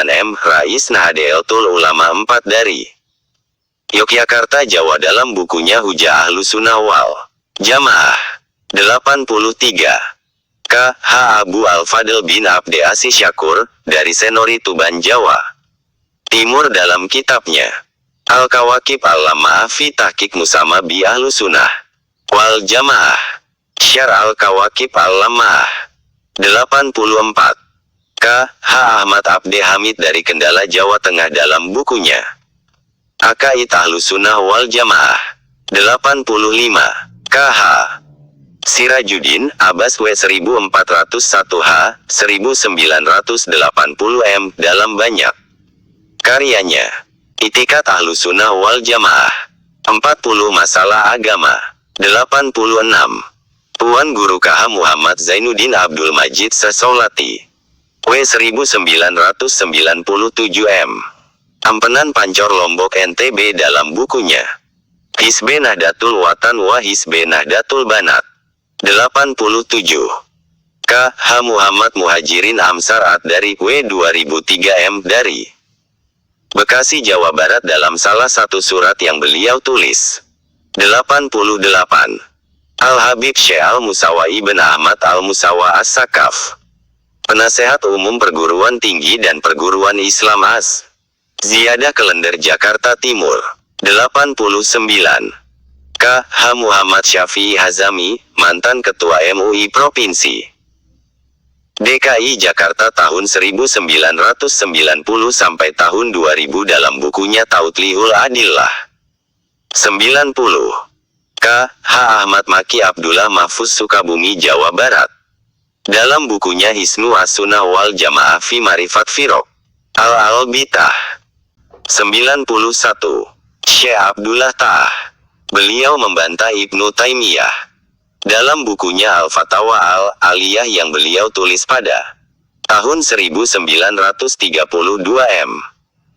M. Rais Nahdlatul Ulama 4 dari Yogyakarta, Jawa dalam bukunya Hujah Ahlussunnah wal Jamaah. 83. K. H. Abu Al-Fadl bin Abde Aziz Syakur, dari Senori Tuban, Jawa Timur dalam kitabnya Al-Kawakib Al-Lama'ah fi Tahqiq Musama bi Ahlussunnah wal Jamaah. Syar Al-Kawakib Al-Lama'ah. 84. K. H. Ahmad Abde Hamid dari Kendala, Jawa Tengah dalam bukunya Aqaid Ahlussunnah wal Jamaah. 85. K. H. Sirajuddin Abbas, W 1401H, 1980 M dalam banyak karyanya Itikat Ahlussunnah wal Jamaah. 40. Masalah Agama. 86. Tuan Guru KH Muhammad Zainuddin Abdul Majid Sasolati, W 1997 M. Ampenan Pancor, Lombok, NTB dalam bukunya Hizbe Nahdlatul Watan wa Hizbe Nahdlatul Banat. 87. K. H. Muhammad Muhajirin Amsar Ad dari W 2003 M dari Bekasi, Jawa Barat dalam salah satu surat yang beliau tulis. 88. Al-Habib Syekh Al-Musawa Ibn Ahmad Al-Musawa As-Sakaf, Penasehat Umum Perguruan Tinggi dan Perguruan Islam Az. Ziyadah Kelender, Jakarta Timur. 89. K. H. Muhammad Syafi'i Hazami, mantan Ketua MUI Provinsi DKI Jakarta tahun 1990 sampai tahun 2000 dalam bukunya Tautlihul Adillah. 90. K. H. Ahmad Maki Abdullah Mahfuz, Sukabumi, Jawa Barat, dalam bukunya Hisnu As-Sunnah wal Jamaah fi Marifat Firok Al-Albitah. 91. Syekh Abdullah Ta'ah, beliau membantah Ibnu Taimiyah dalam bukunya Al-Fatawa Al-Aliyah yang beliau tulis pada tahun 1932 M.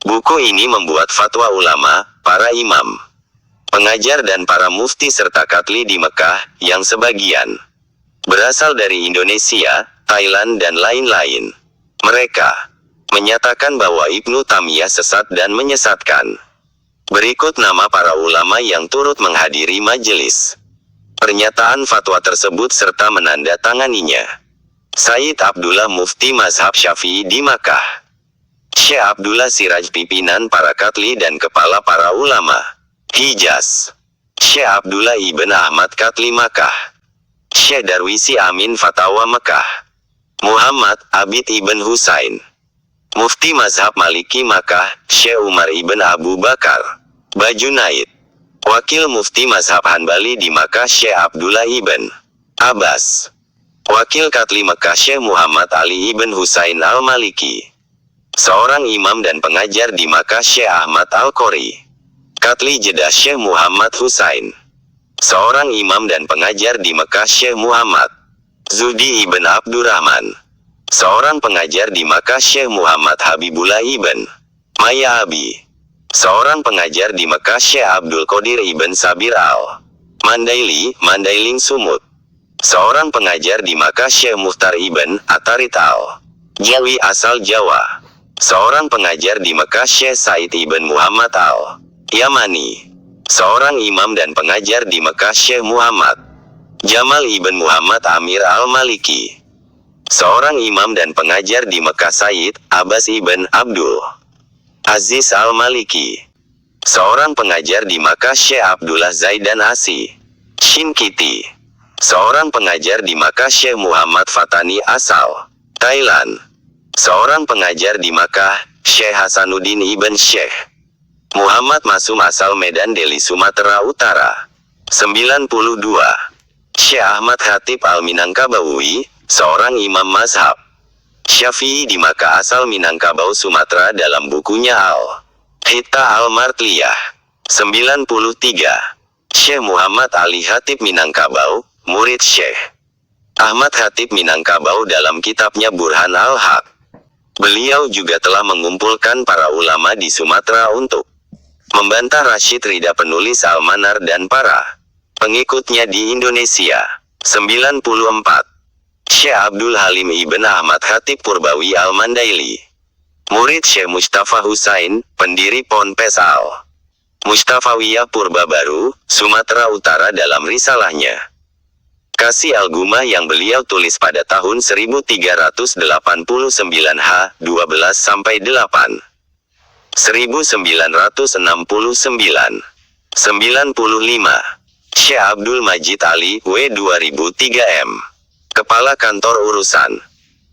Buku ini membuat fatwa ulama, para imam, pengajar dan para mufti serta katli di Mekah, yang sebagian berasal dari Indonesia, Thailand dan lain-lain. Mereka menyatakan bahwa Ibnu Taimiyah sesat dan menyesatkan. Berikut nama para ulama yang turut menghadiri majelis pernyataan fatwa tersebut serta menandatanganinya. Sayyid Abdullah Mufti Mazhab Syafi'i di Makkah, Syekh Abdullah Siraj pimpinan para katli dan kepala para ulama Hijaz, Syekh Abdullah Ibn Ahmad Katli Makkah, Syekh Darwisi Amin Fatawa Mekah, Muhammad Abid Ibn Husain, Mufti Mazhab Maliki Makkah, Syekh Umar Ibn Abu Bakar Bajunaid, Wakil Mufti Mazhab Hanbali di Makkah Syekh Abdullah Ibn Abbas, Wakil Katli Mekah Syekh Muhammad Ali Ibn Husain Al-Maliki, seorang imam dan pengajar di Makkah Syekh Ahmad Al-Qori, Katli Jeddah Syekh Muhammad Husain, seorang imam dan pengajar di Mekah Syekh Muhammad Zudi Ibn Abdurrahman, seorang pengajar di Makkah Syekh Muhammad Habibullah Ibn Maya Abi, Seorang pengajar di Mekah Syekh Abdul Qadir Ibn Sabir Al-Mandaili, Mandailing Sumut. Seorang pengajar di Makkah Syekh Muhtar Ibn Atarit Al-Jawi asal Jawa. Seorang pengajar di Makkah Syekh Said Ibn Muhammad Al-Yamani. Seorang imam dan pengajar di Makkah Syekh Muhammad Jamal Ibn Muhammad Amir Al-Maliki. Seorang imam dan pengajar di Makkah Said Abbas Ibn Abdul Aziz Al-Maliki. Seorang pengajar di Makkah Syekh Abdullah Zaidan Asi Shinkiti. Seorang pengajar di Makkah Syekh Muhammad Fatani asal Thailand. Seorang pengajar di Makkah Syekh Hasanuddin Ibn Syekh Muhammad Masum asal Medan Deli Sumatera Utara. 92. Syekh Ahmad Khatib Al-Minangkabawi, seorang imam mazhab Syafi'i di Makkah asal Minangkabau Sumatera dalam bukunya Al-Hitta Al-Martliyah. 93. Syekh Muhammad Ali Khatib Minangkabau, murid Syekh Ahmad Khatib Minangkabau dalam kitabnya Burhan Al-Haq. Beliau juga telah mengumpulkan para ulama di Sumatera untuk membantah Rashid Ridha penulis Al-Manar dan para pengikutnya di Indonesia. 94. Syekh Abdul Halim Ibn Ahmad Khatib Purbawi Al-Mandaili, murid Syekh Mustafa Husain, pendiri Ponpes Al-Mustafawiyah Purba Baru, Sumatera Utara dalam risalahnya Kasih Al-Gumah yang beliau tulis pada tahun 1389 H. 12-8 1969. 95. Syekh Abdul Majid Ali W 2003 M. Kepala Kantor Urusan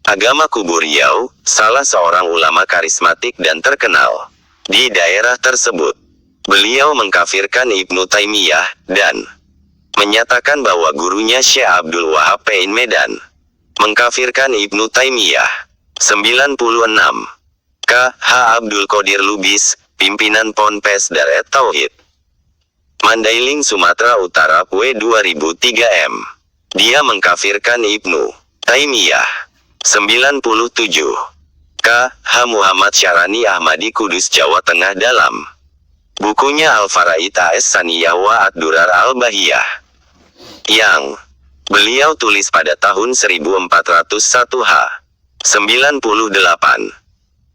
Agama Kubu Riau, salah seorang ulama karismatik dan terkenal di daerah tersebut. Beliau mengkafirkan Ibnu Taimiyah dan menyatakan bahwa gurunya Syekh Abdul Wahab Pein Medan mengkafirkan Ibnu Taimiyah. 96. K. H. Abdul Qadir Lubis, pimpinan Ponpes Daret Tauhid Mandailing Sumatera Utara W 2003 M. Dia mengkafirkan Ibnu Taimiyah. 97. K. H. Muhammad Syarani Ahmadi Kudus Jawa Tengah dalam bukunya Al-Faraid AS Saniyah wa Ad-Durar Al-Bahiyah yang beliau tulis pada tahun 1401 H. 98.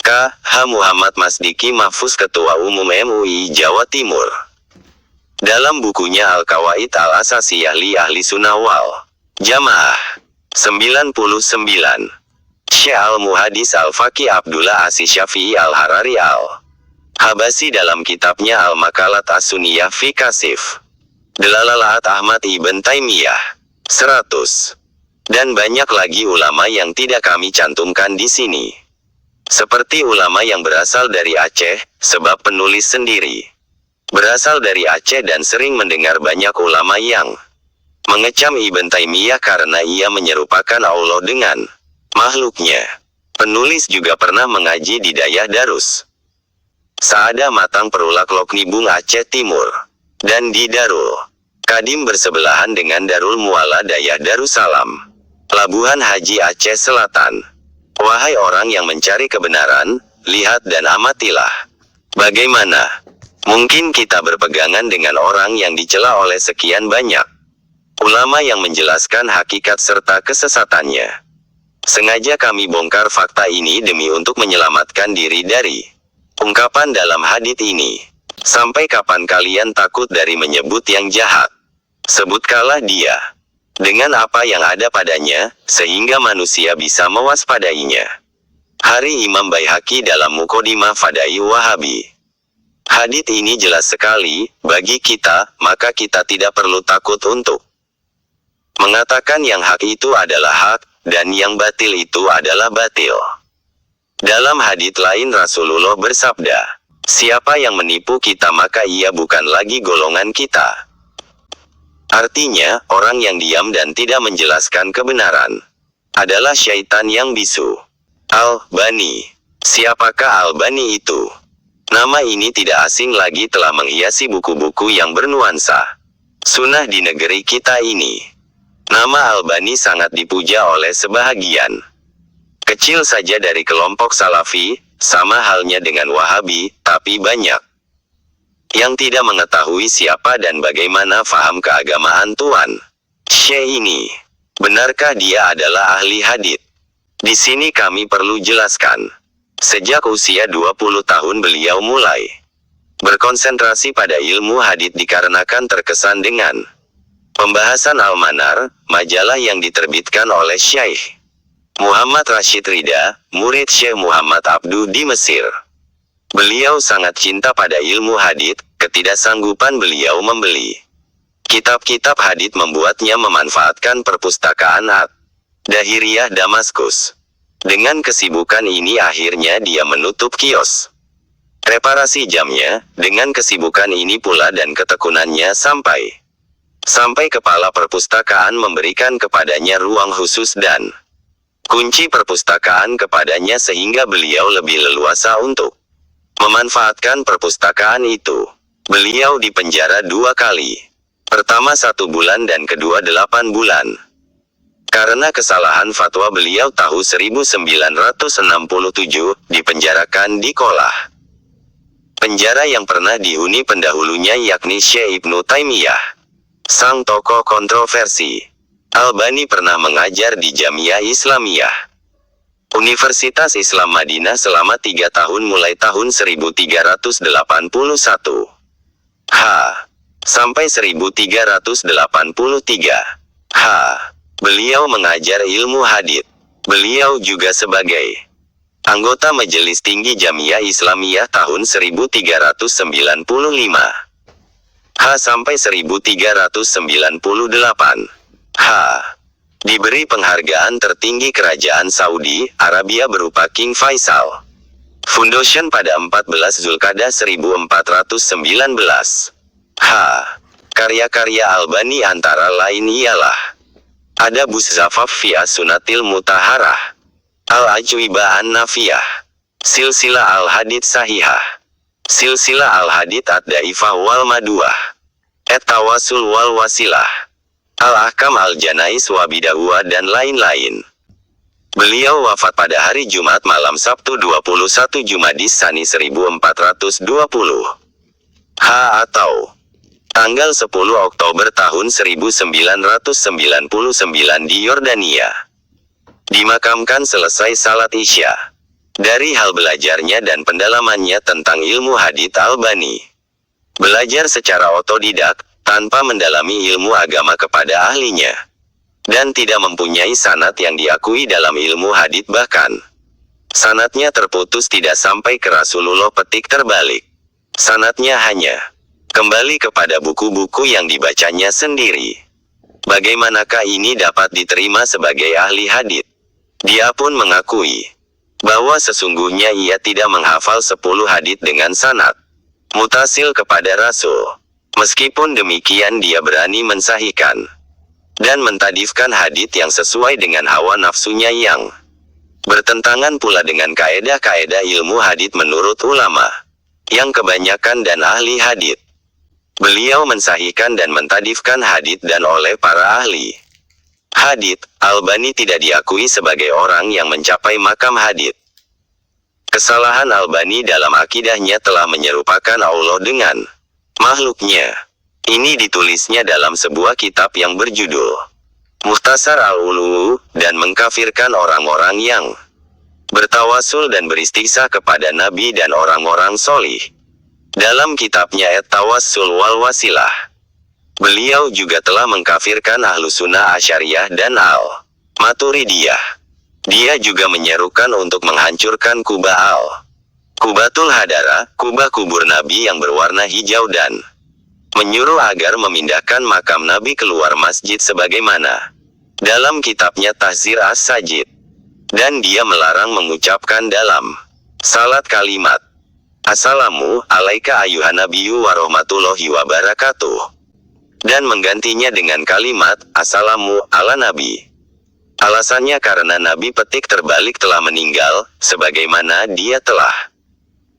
K. H. Muhammad Masdiki Mahfuz Ketua Umum MUI Jawa Timur dalam bukunya Al-Qawaid Al-Asasiyah li Ahli Sunnah wal Jamaah. 99. Syekh Al-Muhadis Al-Faqih Abdullah Aziz Syafi'i Al-Harari Al-Habasi dalam kitabnya Al-Makalat As-Sunniyah fi Kasif Delalalat Ahmad Ibn Taimiyah. 100. Dan banyak lagi ulama yang tidak kami cantumkan di sini. Seperti ulama yang berasal dari Aceh, sebab penulis sendiri berasal dari Aceh dan sering mendengar banyak ulama yang mengecam Ibn Taimiyah karena ia menyerupakan Allah dengan makhluknya. Penulis juga pernah mengaji di Dayah Darus Saada Matang Perulak Loknibung Aceh Timur, dan di Darul Kadim bersebelahan dengan Darul Muala Dayah Darussalam, Labuhan Haji Aceh Selatan. Wahai orang yang mencari kebenaran, lihat dan amatilah. Bagaimana mungkin kita berpegangan dengan orang yang dicela oleh sekian banyak ulama yang menjelaskan hakikat serta kesesatannya. Sengaja kami bongkar fakta ini demi untuk menyelamatkan diri dari ungkapan dalam hadits ini. Sampai kapan kalian takut dari menyebut yang jahat? Sebutkanlah dia dengan apa yang ada padanya, sehingga manusia bisa mewaspadainya. Hari Imam Baihaqi dalam Muqaddimah Fadai Wahabi. Hadits ini jelas sekali bagi kita, maka kita tidak perlu takut untuk mengatakan yang hak itu adalah hak, dan yang batil itu adalah batil. Dalam hadits lain Rasulullah bersabda, siapa yang menipu kita maka ia bukan lagi golongan kita. Artinya, orang yang diam dan tidak menjelaskan kebenaran adalah syaitan yang bisu. Al-Bani. Siapakah Al-Bani itu? Nama ini tidak asing lagi, telah menghiasi buku-buku yang bernuansa sunnah di negeri kita ini. Nama Al-Bani sangat dipuja oleh sebahagian kecil saja dari kelompok Salafi, sama halnya dengan Wahabi, tapi banyak yang tidak mengetahui siapa dan bagaimana faham keagamaan Tuan Syekh ini. Benarkah dia adalah ahli hadits? Di sini kami perlu jelaskan. Sejak usia 20 tahun beliau mulai berkonsentrasi pada ilmu hadits dikarenakan terkesan dengan pembahasan Al-Manar, majalah yang diterbitkan oleh Syekh Muhammad Rashid Ridha, murid Syekh Muhammad Abduh di Mesir. Beliau sangat cinta pada ilmu hadits, ketidaksanggupan beliau membeli kitab-kitab hadits membuatnya memanfaatkan perpustakaan Ad-Dahiriyah Damaskus. Dengan kesibukan ini akhirnya dia menutup kios reparasi jamnya. Dengan kesibukan ini pula dan ketekunannya sampai kepala perpustakaan memberikan kepadanya ruang khusus dan kunci perpustakaan kepadanya sehingga beliau lebih leluasa untuk memanfaatkan perpustakaan itu. Beliau dipenjara 2 kali. Pertama 1 bulan dan kedua 8 bulan. Karena kesalahan fatwa beliau tahun 1967, dipenjarakan di Kolah. Penjara yang pernah dihuni pendahulunya yakni Syekh Ibnu Taimiyah, sang tokoh kontroversi. Albani pernah mengajar di Jamiah Islamiyah Universitas Islam Madinah selama 3 tahun mulai tahun 1381 sampai 1383 Beliau mengajar ilmu hadits. Beliau juga sebagai anggota Majelis Tinggi Jamiah Islamiyah tahun 1395 sampai 1398 Diberi penghargaan tertinggi Kerajaan Saudi Arabia berupa King Faisal Foundation pada 14 Zulqa'dah 1419. Karya-karya Albani antara lain ialah ada Buszafaf fi As-Sunatil Mutaharah, Al-Ajwibah An-Nafiyah, Silsilah Al-Hadits Sahihah, Silsilah Al-Hadits Ad-Daifah wal Maduah, At-Tawassul wal Wasilah, Al-Ahkam Al-Janais wa Bid'ah dan lain-lain. Beliau wafat pada hari Jumat malam Sabtu 21 Jumadis Tsani 1420 atau tanggal 10 Oktober tahun 1999 di Yordania. Dimakamkan selesai salat Isya. Dari hal belajarnya dan pendalamannya tentang ilmu hadits, Albani belajar secara otodidak, tanpa mendalami ilmu agama kepada ahlinya, dan tidak mempunyai sanad yang diakui dalam ilmu hadits, bahkan sanadnya terputus tidak sampai ke Rasulullah. Petik terbalik, sanadnya hanya kembali kepada buku-buku yang dibacanya sendiri. Bagaimanakah ini dapat diterima sebagai ahli hadits? Dia pun mengakui bahwa sesungguhnya ia tidak menghafal 10 hadits dengan sanad mutasil kepada Rasul. Meskipun demikian dia berani mensahihkan dan mentadifkan hadits yang sesuai dengan hawa nafsunya yang bertentangan pula dengan kaedah-kaedah ilmu hadits menurut ulama yang kebanyakan dan ahli hadits. Beliau mensahihkan dan mentadifkan hadits dan oleh para ahli hadits, Albani tidak diakui sebagai orang yang mencapai makam hadits. Kesalahan Albani dalam akidahnya telah menyerupakan Allah dengan makhluknya. Ini ditulisnya dalam sebuah kitab yang berjudul Mukhtasar Al-Ulu, dan mengkafirkan orang-orang yang bertawasul dan beristighsah kepada Nabi dan orang-orang solih. Dalam kitabnya At-Tawassul wal Wasilah, beliau juga telah mengkafirkan Ahlussunnah Asy'ariyah dan Al-Maturidiyah. Dia juga menyerukan untuk menghancurkan Kubatul Hadara, kubah kubur Nabi yang berwarna hijau, dan menyuruh agar memindahkan makam Nabi keluar masjid sebagaimana dalam kitabnya Tahzir As-Sajid. Dan dia melarang mengucapkan dalam salat kalimat Assalamu alaika ayuhan nabiyyu warahmatullahi wabarakatuh, dan menggantinya dengan kalimat Assalamu ala nabi. Alasannya karena Nabi petik terbalik telah meninggal, sebagaimana dia telah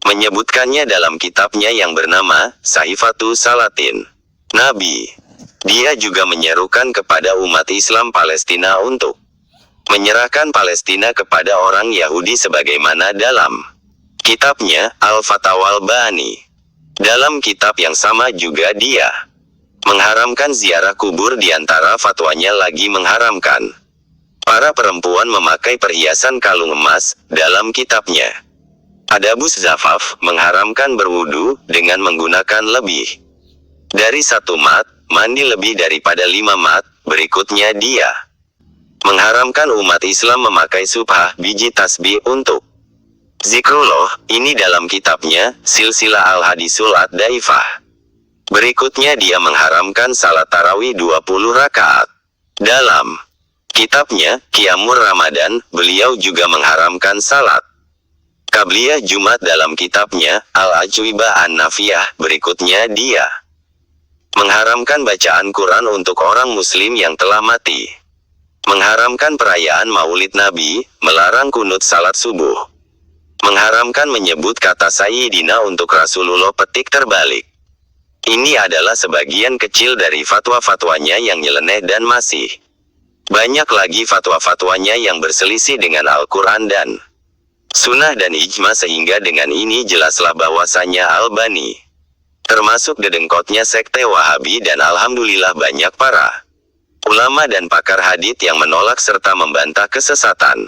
menyebutkannya dalam kitabnya yang bernama Sahifatu Salatin Nabi. Dia juga menyerukan kepada umat Islam Palestina untuk menyerahkan Palestina kepada orang Yahudi sebagaimana dalam kitabnya Al-Fatawal Bani. Dalam kitab yang sama juga dia mengharamkan ziarah kubur. Di antara fatwanya lagi mengharamkan para perempuan memakai perhiasan kalung emas. Dalam kitabnya Adabus Zafaf mengharamkan berwudu dengan menggunakan lebih dari 1 mat, mandi lebih daripada 5 mat. Berikutnya dia mengharamkan umat Islam memakai subhah, biji tasbih untuk zikrullah. Ini dalam kitabnya Silsilah Al-Hadisul Ad-Daifah. Berikutnya dia mengharamkan salat tarawih 20 rakaat. Dalam kitabnya Qiyamul Ramadan, beliau juga mengharamkan salat Qabliyah Jumat. Dalam kitabnya Al-Ajwibah An-Nafiyah, berikutnya dia mengharamkan bacaan Quran untuk orang muslim yang telah mati, mengharamkan perayaan Maulid Nabi, melarang kunut salat subuh, mengharamkan menyebut kata Sayyidina untuk Rasulullah petik terbalik. Ini adalah sebagian kecil dari fatwa-fatwanya yang nyeleneh dan masih banyak lagi fatwa-fatwanya yang berselisih dengan Al-Quran dan Sunnah dan ijma, sehingga dengan ini jelaslah bahwasanya Albani termasuk dedengkotnya sekte Wahabi, dan alhamdulillah banyak para ulama dan pakar hadits yang menolak serta membantah kesesatan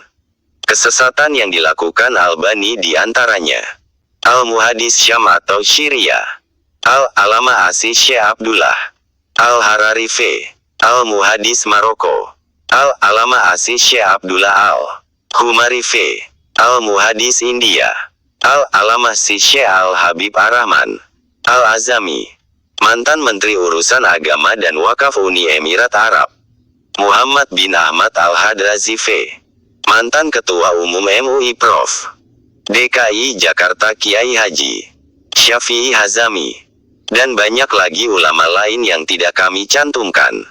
yang dilakukan Albani, di antaranya Al-Muhadis Syam atau Syria, Al-Alama Asy Syekh Abdullah Al-Hararife, Al-Muhadis Maroko, Al-Alama Asy Syekh Abdullah Al-Humarife, Al-Muhadis India, Al-Alama Syekh Al-Habib Ar-Rahman Al-Azami, mantan Menteri Urusan Agama dan Wakaf Uni Emirat Arab Muhammad bin Ahmad Al-Hadrazife, mantan Ketua Umum MUI Prof. DKI Jakarta Kiai Haji Syafi'i Hazami, dan banyak lagi ulama lain yang tidak kami cantumkan.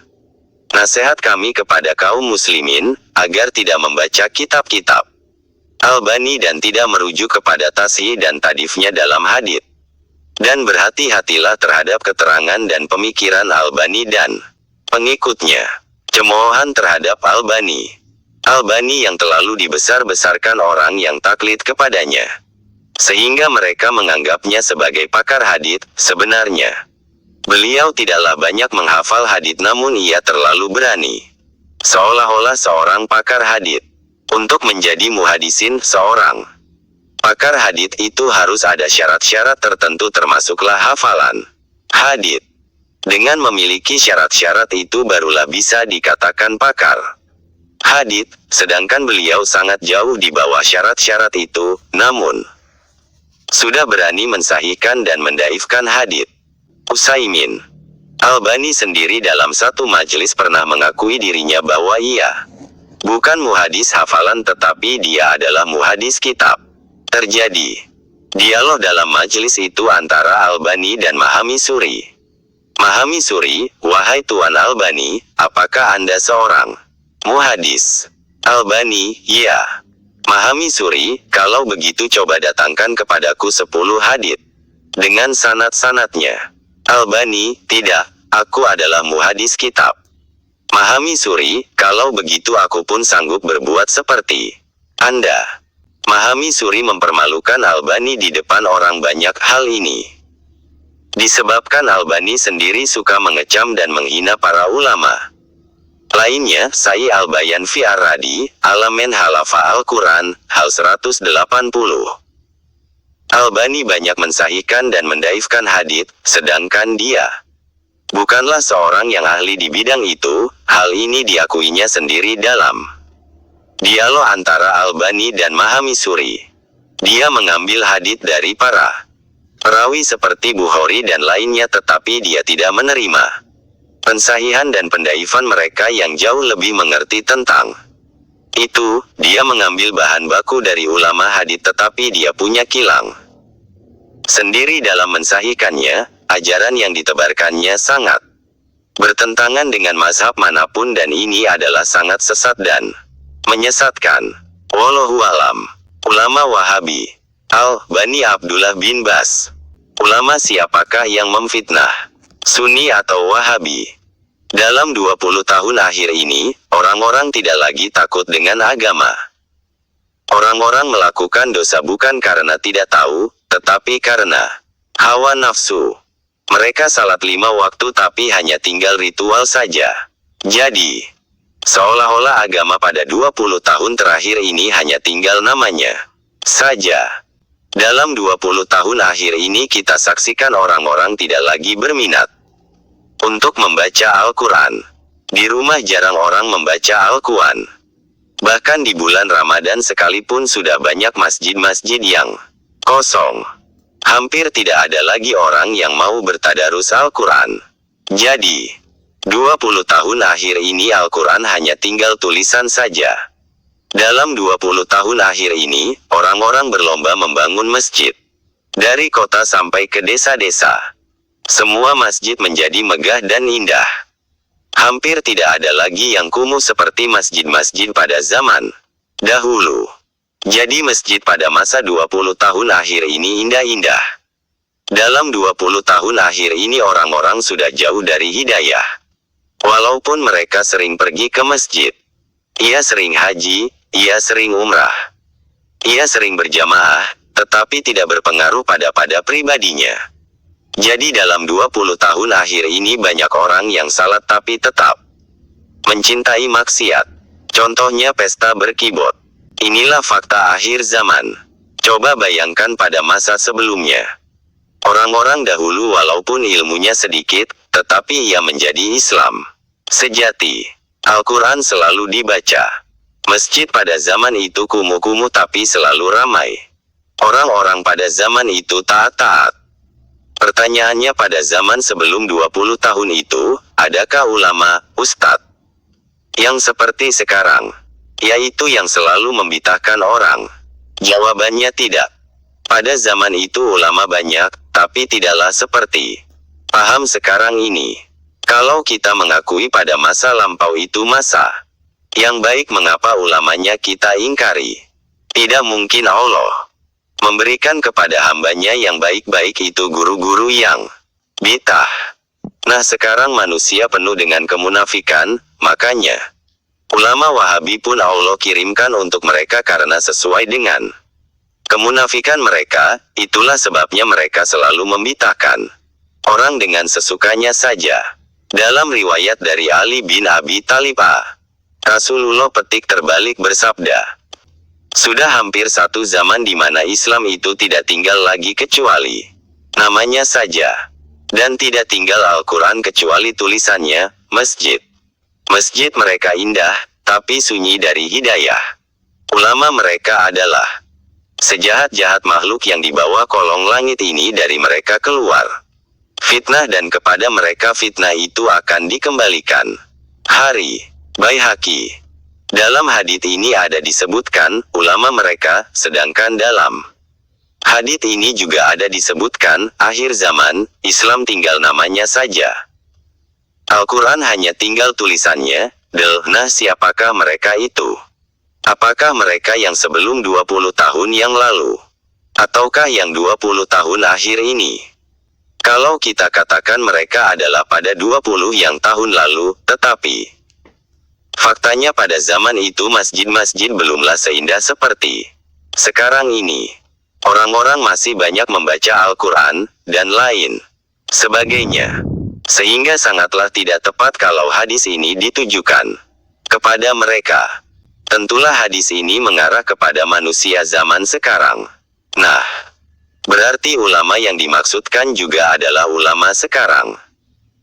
Nasihat kami kepada kaum muslimin, agar tidak membaca kitab-kitab Albani dan tidak merujuk kepada tasih dan tadifnya dalam hadits. Dan berhati-hatilah terhadap keterangan dan pemikiran Albani dan pengikutnya. Cemoohan terhadap Albani yang terlalu dibesar-besarkan orang yang taklid kepadanya, sehingga mereka menganggapnya sebagai pakar hadits. Sebenarnya beliau tidaklah banyak menghafal hadits, namun ia terlalu berani, seolah-olah seorang pakar hadits. Untuk menjadi muhadisin, seorang pakar hadits itu harus ada syarat-syarat tertentu, termasuklah hafalan hadits. Dengan memiliki syarat-syarat itu barulah bisa dikatakan pakar hadits, sedangkan beliau sangat jauh di bawah syarat-syarat itu, namun sudah berani mensahihkan dan mendaifkan hadits. Utsaimin Albani sendiri dalam satu majelis pernah mengakui dirinya bahwa ia bukan muhadis hafalan, tetapi dia adalah muhadis kitab. Terjadi dialog dalam majelis itu antara Albani dan Mahami Suri. Mahami Suri, wahai Tuan Albani, apakah Anda seorang muhadis? Albani, ya. Mahami Suri, kalau begitu coba datangkan kepadaku 10 hadits dengan sanad-sanadnya. Albani, tidak, aku adalah muhadis kitab. Mahami Suri, kalau begitu aku pun sanggup berbuat seperti Anda. Mahami Suri mempermalukan Albani di depan orang banyak. Hal ini disebabkan Albani sendiri suka mengecam dan menghina para ulama lainnya. Sai Al-Bayan fi Ar-Radi, Alamen Halafa Al-Quran, hal 180. Albani banyak mensahihkan dan mendaifkan hadits, sedangkan dia bukanlah seorang yang ahli di bidang itu. Hal ini diakuinya sendiri dalam dialog antara Albani dan Mahami Suri. Dia mengambil hadits dari para perawi seperti Bukhari dan lainnya, tetapi dia tidak menerima pensahihan dan pendaifan mereka yang jauh lebih mengerti tentang itu. Dia mengambil bahan baku dari ulama hadits, tetapi dia punya kilang sendiri dalam mensahihkannya. Ajaran yang ditebarkannya sangat bertentangan dengan mazhab manapun, dan ini adalah sangat sesat dan menyesatkan. Wallahu alam. Ulama Wahabi Al-Bani Abdullah bin Bas. Ulama siapakah yang memfitnah Sunni atau Wahabi? Dalam 20 tahun akhir ini, orang-orang tidak lagi takut dengan agama. Orang-orang melakukan dosa bukan karena tidak tahu, tetapi karena hawa nafsu. Mereka salat 5 waktu tapi hanya tinggal ritual saja. Jadi, seolah-olah agama pada 20 tahun terakhir ini hanya tinggal namanya saja. Dalam 20 tahun akhir ini kita saksikan orang-orang tidak lagi berminat untuk membaca Al-Quran. Di rumah jarang orang membaca Al-Quran. Bahkan di bulan Ramadan sekalipun sudah banyak masjid-masjid yang kosong. Hampir tidak ada lagi orang yang mau bertadarus Al-Quran. Jadi, 20 tahun akhir ini Al-Quran hanya tinggal tulisan saja. Dalam 20 tahun akhir ini, orang-orang berlomba membangun masjid. Dari kota sampai ke desa-desa. Semua masjid menjadi megah dan indah. Hampir tidak ada lagi yang kumuh seperti masjid-masjid pada zaman dahulu. Jadi masjid pada masa 20 tahun akhir ini indah-indah. Dalam 20 tahun akhir ini orang-orang sudah jauh dari hidayah. Walaupun mereka sering pergi ke masjid. Ia sering haji, ia sering umrah. Ia sering berjamaah, tetapi tidak berpengaruh pada pribadinya. Jadi dalam 20 tahun akhir ini banyak orang yang salat tapi tetap mencintai maksiat. Contohnya pesta berkibot. Inilah fakta akhir zaman. Coba bayangkan pada masa sebelumnya. Orang-orang dahulu walaupun ilmunya sedikit, tetapi ia menjadi Islam sejati. Al-Quran selalu dibaca. Masjid pada zaman itu kumuh-kumuh tapi selalu ramai. Orang-orang pada zaman itu taat-taat. Pertanyaannya pada zaman sebelum 20 tahun itu, adakah ulama, ustadz yang seperti sekarang? Yaitu yang selalu membitahkan orang. Jawabannya tidak. Pada zaman itu ulama banyak, tapi tidaklah seperti paham sekarang ini. Kalau kita mengakui pada masa lampau itu masa yang baik, mengapa ulamanya kita ingkari? Tidak mungkin Allah memberikan kepada hambanya yang baik-baik itu guru-guru yang bid'ah. Nah sekarang manusia penuh dengan kemunafikan, makanya ulama Wahabi pun Allah kirimkan untuk mereka karena sesuai dengan kemunafikan mereka. Itulah sebabnya mereka selalu membid'ahkan orang dengan sesukanya saja. Dalam riwayat dari Ali bin Abi Thalib, Rasulullah petik terbalik bersabda, sudah hampir satu zaman di mana Islam itu tidak tinggal lagi kecuali namanya saja. Dan tidak tinggal Al-Quran kecuali tulisannya, masjid. Masjid mereka indah, tapi sunyi dari hidayah. Ulama mereka adalah sejahat-jahat makhluk yang dibawa kolong langit ini dari mereka keluar fitnah, dan kepada mereka fitnah itu akan dikembalikan. Hari Baihaqi. Dalam hadits ini ada disebutkan ulama mereka, sedangkan dalam hadits ini juga ada disebutkan akhir zaman, Islam tinggal namanya saja. Al-Quran hanya tinggal tulisannya. Nah siapakah mereka itu? Apakah mereka yang sebelum 20 tahun yang lalu? Ataukah yang 20 tahun akhir ini? Kalau kita katakan mereka adalah pada 20 yang tahun lalu, tetapi faktanya pada zaman itu masjid-masjid belumlah seindah seperti sekarang ini. Orang-orang masih banyak membaca Al-Quran, dan lain sebagainya. Sehingga sangatlah tidak tepat kalau hadis ini ditujukan kepada mereka. Tentulah hadis ini mengarah kepada manusia zaman sekarang. Nah, berarti ulama yang dimaksudkan juga adalah ulama sekarang.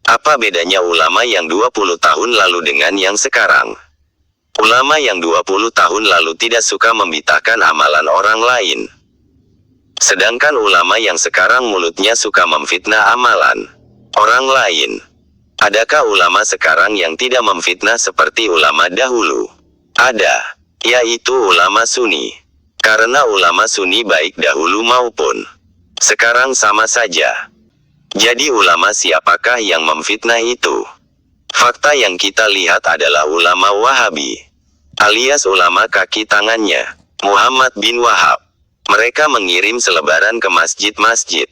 Apa bedanya ulama yang 20 tahun lalu dengan yang sekarang? Ulama yang 20 tahun lalu tidak suka membid'ahkan amalan orang lain. Sedangkan ulama yang sekarang mulutnya suka memfitnah amalan orang lain. Adakah ulama sekarang yang tidak memfitnah seperti ulama dahulu? Ada, yaitu ulama Sunni. Karena ulama Sunni baik dahulu maupun sekarang sama saja. Jadi ulama siapakah yang memfitnah itu? Fakta yang kita lihat adalah ulama Wahabi, alias ulama kaki tangannya, Muhammad bin Wahab. Mereka mengirim selebaran ke masjid-masjid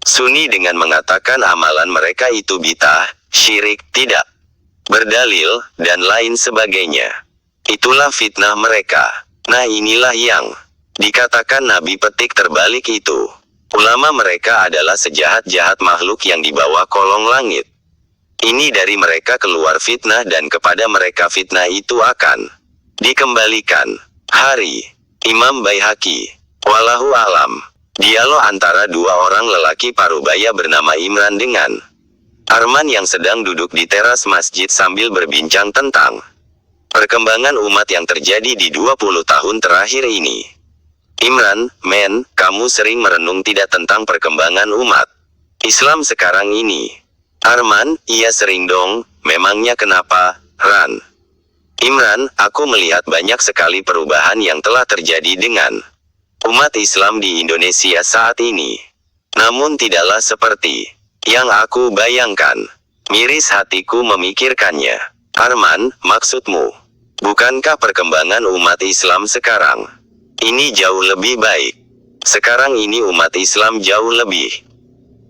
Sunni dengan mengatakan amalan mereka itu bid'ah, syirik, tidak berdalil, dan lain sebagainya. Itulah fitnah mereka. Nah inilah yang dikatakan Nabi petik terbalik itu. Ulama mereka adalah sejahat-jahat makhluk yang di bawah kolong langit. Ini dari mereka keluar fitnah dan kepada mereka fitnah itu akan dikembalikan. Hari Imam Baihaqi. Wallahu alam. Dialog antara dua orang lelaki parubaya bernama Imran dengan Arman yang sedang duduk di teras masjid sambil berbincang tentang perkembangan umat yang terjadi di 20 tahun terakhir ini. Imran, men, kamu sering merenung tidak tentang perkembangan umat Islam sekarang ini? Arman, iya sering dong, memangnya kenapa, Ran? Imran, aku melihat banyak sekali perubahan yang telah terjadi dengan umat Islam di Indonesia saat ini. Namun tidaklah seperti yang aku bayangkan. Miris hatiku memikirkannya. Arman, maksudmu? Bukankah perkembangan umat Islam sekarang ini jauh lebih baik? Sekarang ini umat Islam jauh lebih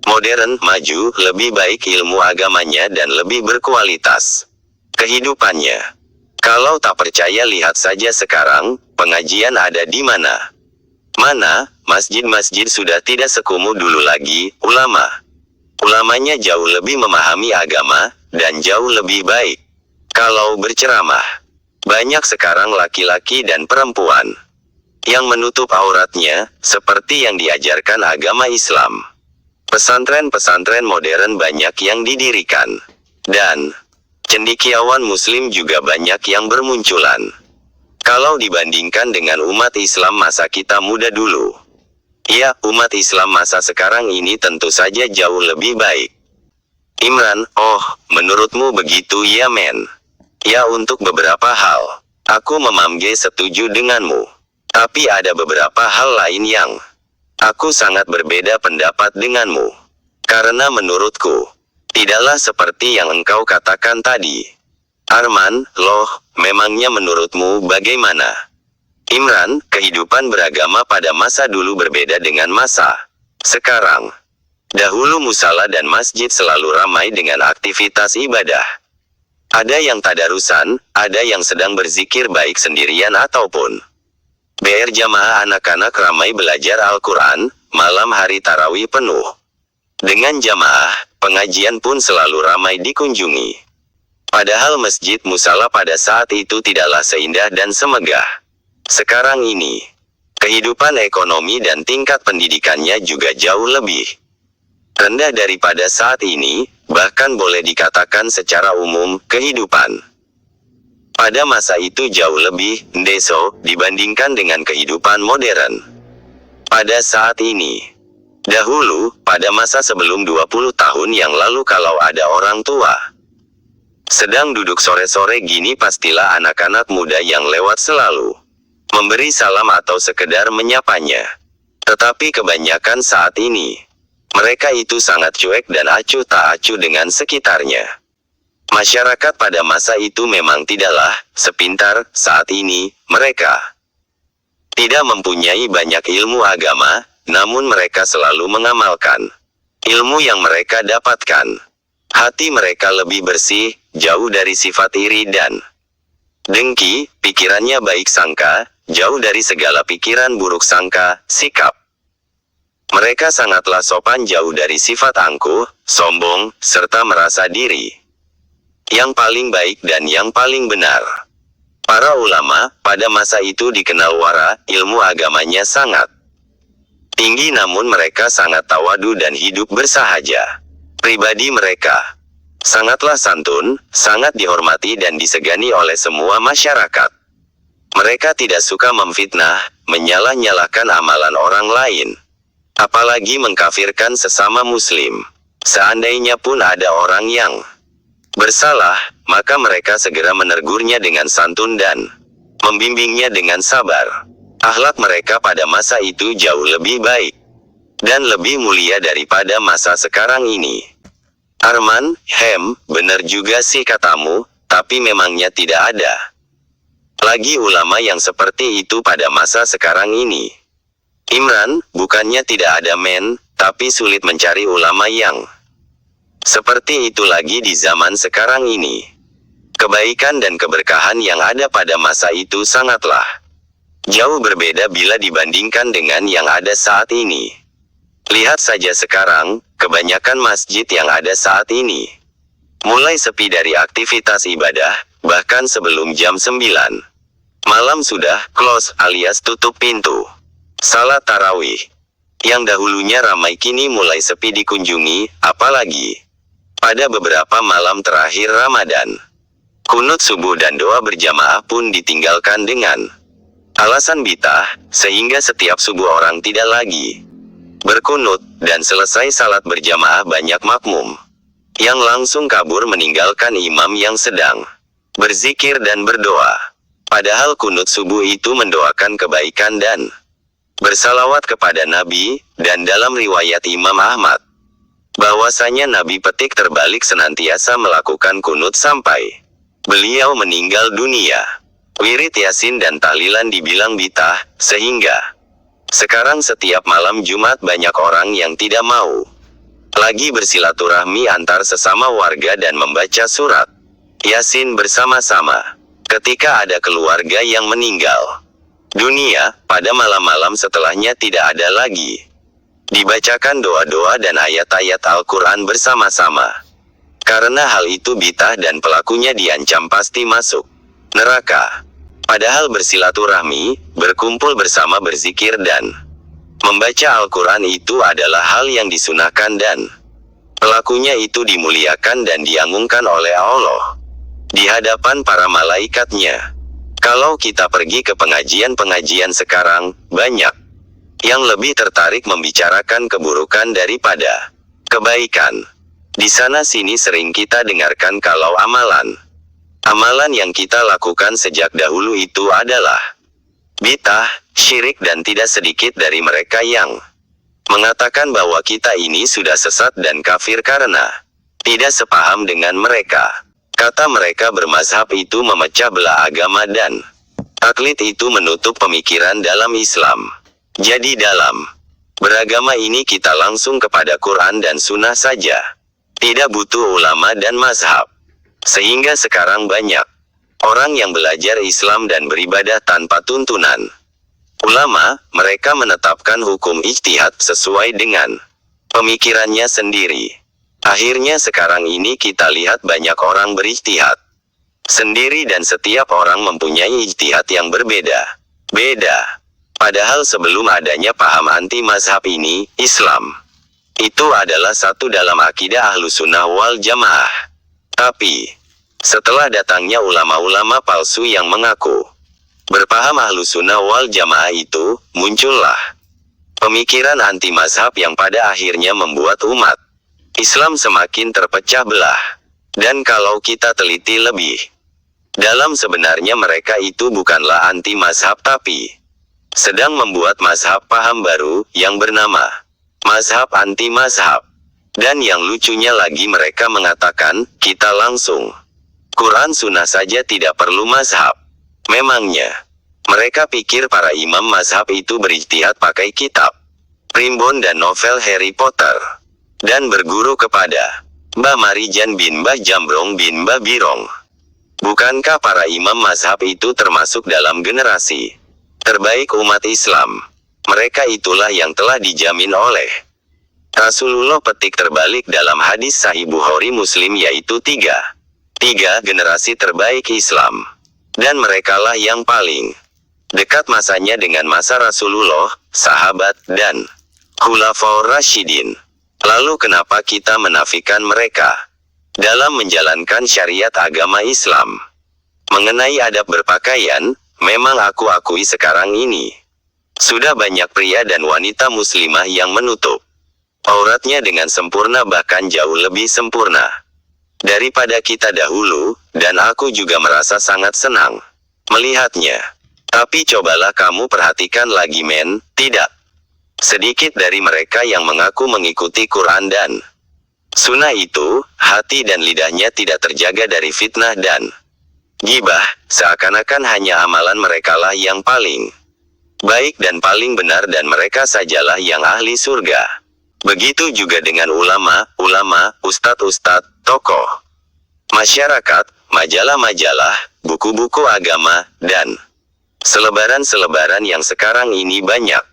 modern, maju, lebih baik ilmu agamanya dan lebih berkualitas kehidupannya. Kalau tak percaya lihat saja sekarang, pengajian ada di mana? Mana, masjid-masjid sudah tidak sekumuh dulu lagi, ulamanya jauh lebih memahami agama, dan jauh lebih baik. Kalau berceramah, banyak sekarang laki-laki dan perempuan yang menutup auratnya, seperti yang diajarkan agama Islam. Pesantren-pesantren modern banyak yang didirikan. Dan cendekiawan muslim juga banyak yang bermunculan. Kalau dibandingkan dengan umat Islam masa kita muda dulu, ya, umat Islam masa sekarang ini tentu saja jauh lebih baik. Imran, oh, menurutmu begitu ya men? Ya, untuk beberapa hal, aku setuju denganmu. Tapi ada beberapa hal lain yang aku sangat berbeda pendapat denganmu. Karena menurutku, tidaklah seperti yang engkau katakan tadi. Arman, loh, memangnya menurutmu bagaimana? Imran, kehidupan beragama pada masa dulu berbeda dengan masa sekarang. Dahulu musala dan masjid selalu ramai dengan aktivitas ibadah. Ada yang tadarusan, ada yang sedang berzikir baik sendirian ataupun berjamaah. Anak-anak ramai belajar Al-Quran, malam hari tarawih penuh dengan jamaah, pengajian pun selalu ramai dikunjungi. Padahal masjid musala pada saat itu tidaklah seindah dan semegah sekarang ini. Kehidupan ekonomi dan tingkat pendidikannya juga jauh lebih rendah daripada saat ini, bahkan boleh dikatakan secara umum, kehidupan pada masa itu jauh lebih deso dibandingkan dengan kehidupan modern pada saat ini. Dahulu, pada masa sebelum 20 tahun yang lalu kalau ada orang tua sedang duduk sore-sore gini pastilah anak-anak muda yang lewat selalu memberi salam atau sekedar menyapanya. Tetapi kebanyakan saat ini, mereka itu sangat cuek dan acuh tak acuh dengan sekitarnya. Masyarakat pada masa itu memang tidaklah sepintar saat ini. Mereka tidak mempunyai banyak ilmu agama, namun mereka selalu mengamalkan ilmu yang mereka dapatkan. Hati mereka lebih bersih, jauh dari sifat iri dan dengki, pikirannya baik sangka, jauh dari segala pikiran buruk sangka, sikap mereka sangatlah sopan, jauh dari sifat angkuh, sombong, serta merasa diri yang paling baik dan yang paling benar. Para ulama pada masa itu dikenal wara, ilmu agamanya sangat tinggi namun mereka sangat tawadu dan hidup bersahaja. Pribadi mereka sangatlah santun, sangat dihormati dan disegani oleh semua masyarakat. Mereka tidak suka memfitnah, menyalah-nyalahkan amalan orang lain, apalagi mengkafirkan sesama muslim. Seandainya pun ada orang yang bersalah, maka mereka segera menegurnya dengan santun dan membimbingnya dengan sabar. Akhlak mereka pada masa itu jauh lebih baik dan lebih mulia daripada masa sekarang ini. Arman, benar juga sih katamu, tapi memangnya tidak ada lagi ulama yang seperti itu pada masa sekarang ini. Imran, bukannya tidak ada men, tapi sulit mencari ulama yang seperti itu lagi di zaman sekarang ini. Kebaikan dan keberkahan yang ada pada masa itu sangatlah jauh berbeda bila dibandingkan dengan yang ada saat ini. Lihat saja sekarang, kebanyakan masjid yang ada saat ini mulai sepi dari aktivitas ibadah, bahkan sebelum jam 9 malam sudah close alias tutup pintu. Salat tarawih yang dahulunya ramai kini mulai sepi dikunjungi, apalagi pada beberapa malam terakhir Ramadan. Kunut subuh dan doa berjamaah pun ditinggalkan dengan alasan bid'ah, sehingga setiap subuh orang tidak lagi berkunut, dan selesai salat berjamaah banyak makmum yang langsung kabur meninggalkan imam yang sedang berzikir dan berdoa. Padahal kunut subuh itu mendoakan kebaikan dan bersalawat kepada Nabi, dan dalam riwayat Imam Ahmad, bahwasanya Nabi petik terbalik senantiasa melakukan kunut sampai beliau meninggal dunia. Wirid Yasin dan tahlilan dibilang bid'ah, sehingga sekarang setiap malam Jumat banyak orang yang tidak mau lagi bersilaturahmi antar sesama warga dan membaca surat Yasin bersama-sama. Ketika ada keluarga yang meninggal dunia, pada malam-malam setelahnya tidak ada lagi dibacakan doa-doa dan ayat-ayat Al-Quran bersama-sama. Karena hal itu bid'ah dan pelakunya diancam pasti masuk neraka. Padahal bersilaturahmi, berkumpul bersama berzikir dan membaca Al-Quran itu adalah hal yang disunahkan dan pelakunya itu dimuliakan dan diagungkan oleh Allah di hadapan para malaikatnya. Kalau kita pergi ke pengajian-pengajian sekarang, banyak yang lebih tertarik membicarakan keburukan daripada kebaikan. Di sana sini sering kita dengarkan kalau amalan yang kita lakukan sejak dahulu itu adalah bid'ah, syirik, dan tidak sedikit dari mereka yang mengatakan bahwa kita ini sudah sesat dan kafir karena tidak sepaham dengan mereka. Kata mereka bermazhab itu memecah belah agama dan taklid itu menutup pemikiran dalam Islam. Jadi dalam beragama ini kita langsung kepada Quran dan Sunnah saja. Tidak butuh ulama dan mazhab. Sehingga sekarang banyak orang yang belajar Islam dan beribadah tanpa tuntunan ulama. Mereka menetapkan hukum ijtihad sesuai dengan pemikirannya sendiri. Akhirnya sekarang ini kita lihat banyak orang berijtihad sendiri dan setiap orang mempunyai ijtihad yang berbeda-beda. Padahal sebelum adanya paham anti mazhab ini, Islam itu adalah satu dalam akidah Ahlussunnah wal Jamaah. Tapi setelah datangnya ulama-ulama palsu yang mengaku berpaham Ahlussunnah wal Jamaah itu, muncullah pemikiran anti mazhab yang pada akhirnya membuat umat Islam semakin terpecah belah. Dan kalau kita teliti lebih dalam, sebenarnya mereka itu bukanlah anti mazhab tapi sedang membuat mazhab paham baru yang bernama mazhab anti mazhab. Dan yang lucunya lagi mereka mengatakan kita langsung Quran Sunnah saja tidak perlu mazhab. Memangnya mereka pikir para imam mazhab itu berijtihad pakai kitab primbon dan novel Harry Potter dan berguru kepada Mbah Marijan bin Mbah Jambrong bin Mbah Birong? Bukankah para imam mazhab itu termasuk dalam generasi terbaik umat Islam? Mereka itulah yang telah dijamin oleh Rasulullah petik terbalik dalam hadis Sahih Bukhari Muslim, yaitu tiga generasi terbaik Islam. Dan merekalah yang paling dekat masanya dengan masa Rasulullah, sahabat, dan Khulafaur Rasyidin. Lalu kenapa kita menafikan mereka dalam menjalankan syariat agama Islam? Mengenai adab berpakaian, memang aku akui sekarang ini sudah banyak pria dan wanita muslimah yang menutup auratnya dengan sempurna, bahkan jauh lebih sempurna daripada kita dahulu, dan aku juga merasa sangat senang melihatnya. Tapi cobalah kamu perhatikan lagi men, tidak sedikit dari mereka yang mengaku mengikuti Quran dan Sunnah itu, hati dan lidahnya tidak terjaga dari fitnah dan gibah, seakan-akan hanya amalan merekalah yang paling baik dan paling benar dan mereka sajalah yang ahli surga. Begitu juga dengan ulama, ustadz-ustadz, tokoh masyarakat, majalah-majalah, buku-buku agama, dan selebaran-selebaran yang sekarang ini banyak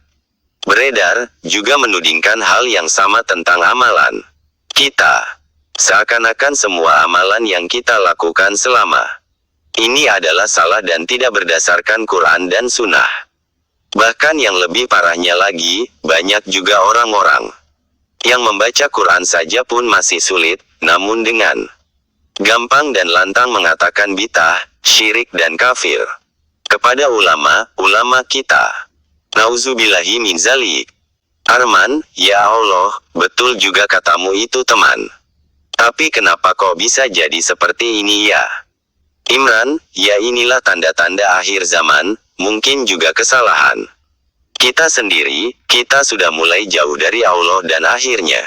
beredar, juga menudingkan hal yang sama tentang amalan kita. Seakan-akan semua amalan yang kita lakukan selama ini adalah salah dan tidak berdasarkan Quran dan Sunnah. Bahkan yang lebih parahnya lagi, banyak juga orang-orang yang membaca Quran saja pun masih sulit, namun dengan gampang dan lantang mengatakan bid'ah, syirik dan kafir kepada ulama kita. Nauzubillahi min zalik. Arman, ya Allah, betul juga katamu itu teman. Tapi kenapa kok bisa jadi seperti ini ya? Imran, ya inilah tanda-tanda akhir zaman, mungkin juga kesalahan kita sendiri, kita sudah mulai jauh dari Allah dan akhirnya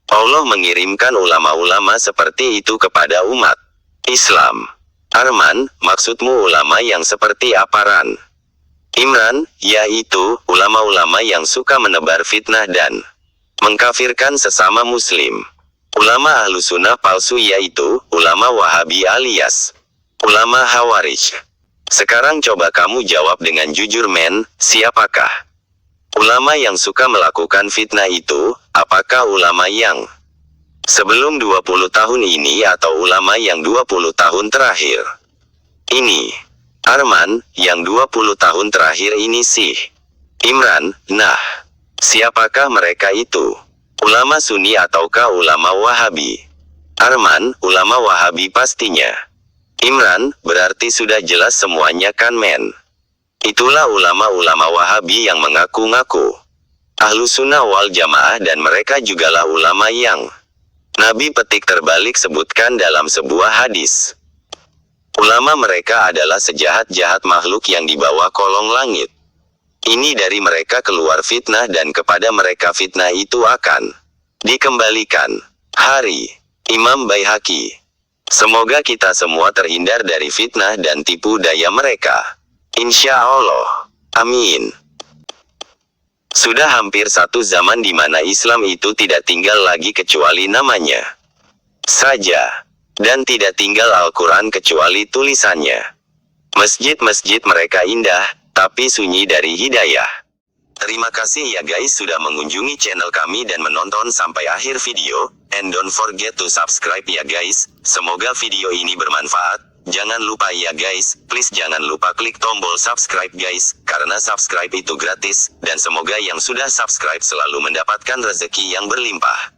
Allah mengirimkan ulama-ulama seperti itu kepada umat Islam. Arman, maksudmu ulama yang seperti apa Ran? Imran, yaitu ulama-ulama yang suka menebar fitnah dan mengkafirkan sesama muslim. Ulama Ahlussunnah palsu yaitu ulama Wahabi alias ulama Khawarij. Sekarang coba kamu jawab dengan jujur men, siapakah ulama yang suka melakukan fitnah itu? Apakah ulama yang sebelum 20 tahun ini atau ulama yang 20 tahun terakhir ini? Arman, yang 20 tahun terakhir ini sih. Imran, nah, siapakah mereka itu? Ulama Sunni ataukah ulama Wahabi? Arman, ulama Wahabi pastinya. Imran, berarti sudah jelas semuanya kan men? Itulah ulama-ulama Wahabi yang mengaku-ngaku Ahlussunnah wal Jamaah dan mereka jugalah ulama yang Nabi petik terbalik sebutkan dalam sebuah hadis. Ulama mereka adalah sejahat-jahat makhluk yang di bawah kolong langit. Ini dari mereka keluar fitnah dan kepada mereka fitnah itu akan dikembalikan. Hari Imam Baihaqi. Semoga kita semua terhindar dari fitnah dan tipu daya mereka. Insya Allah. Amin. Sudah hampir satu zaman di mana Islam itu tidak tinggal lagi kecuali namanya saja. Dan tidak tinggal Al-Quran kecuali tulisannya. Masjid-masjid mereka indah, tapi sunyi dari hidayah. Terima kasih ya guys sudah mengunjungi channel kami dan menonton sampai akhir video. And don't forget to subscribe ya guys. Semoga video ini bermanfaat. Jangan lupa ya guys, please jangan lupa klik tombol subscribe guys. Karena subscribe itu gratis. Dan semoga yang sudah subscribe selalu mendapatkan rezeki yang berlimpah.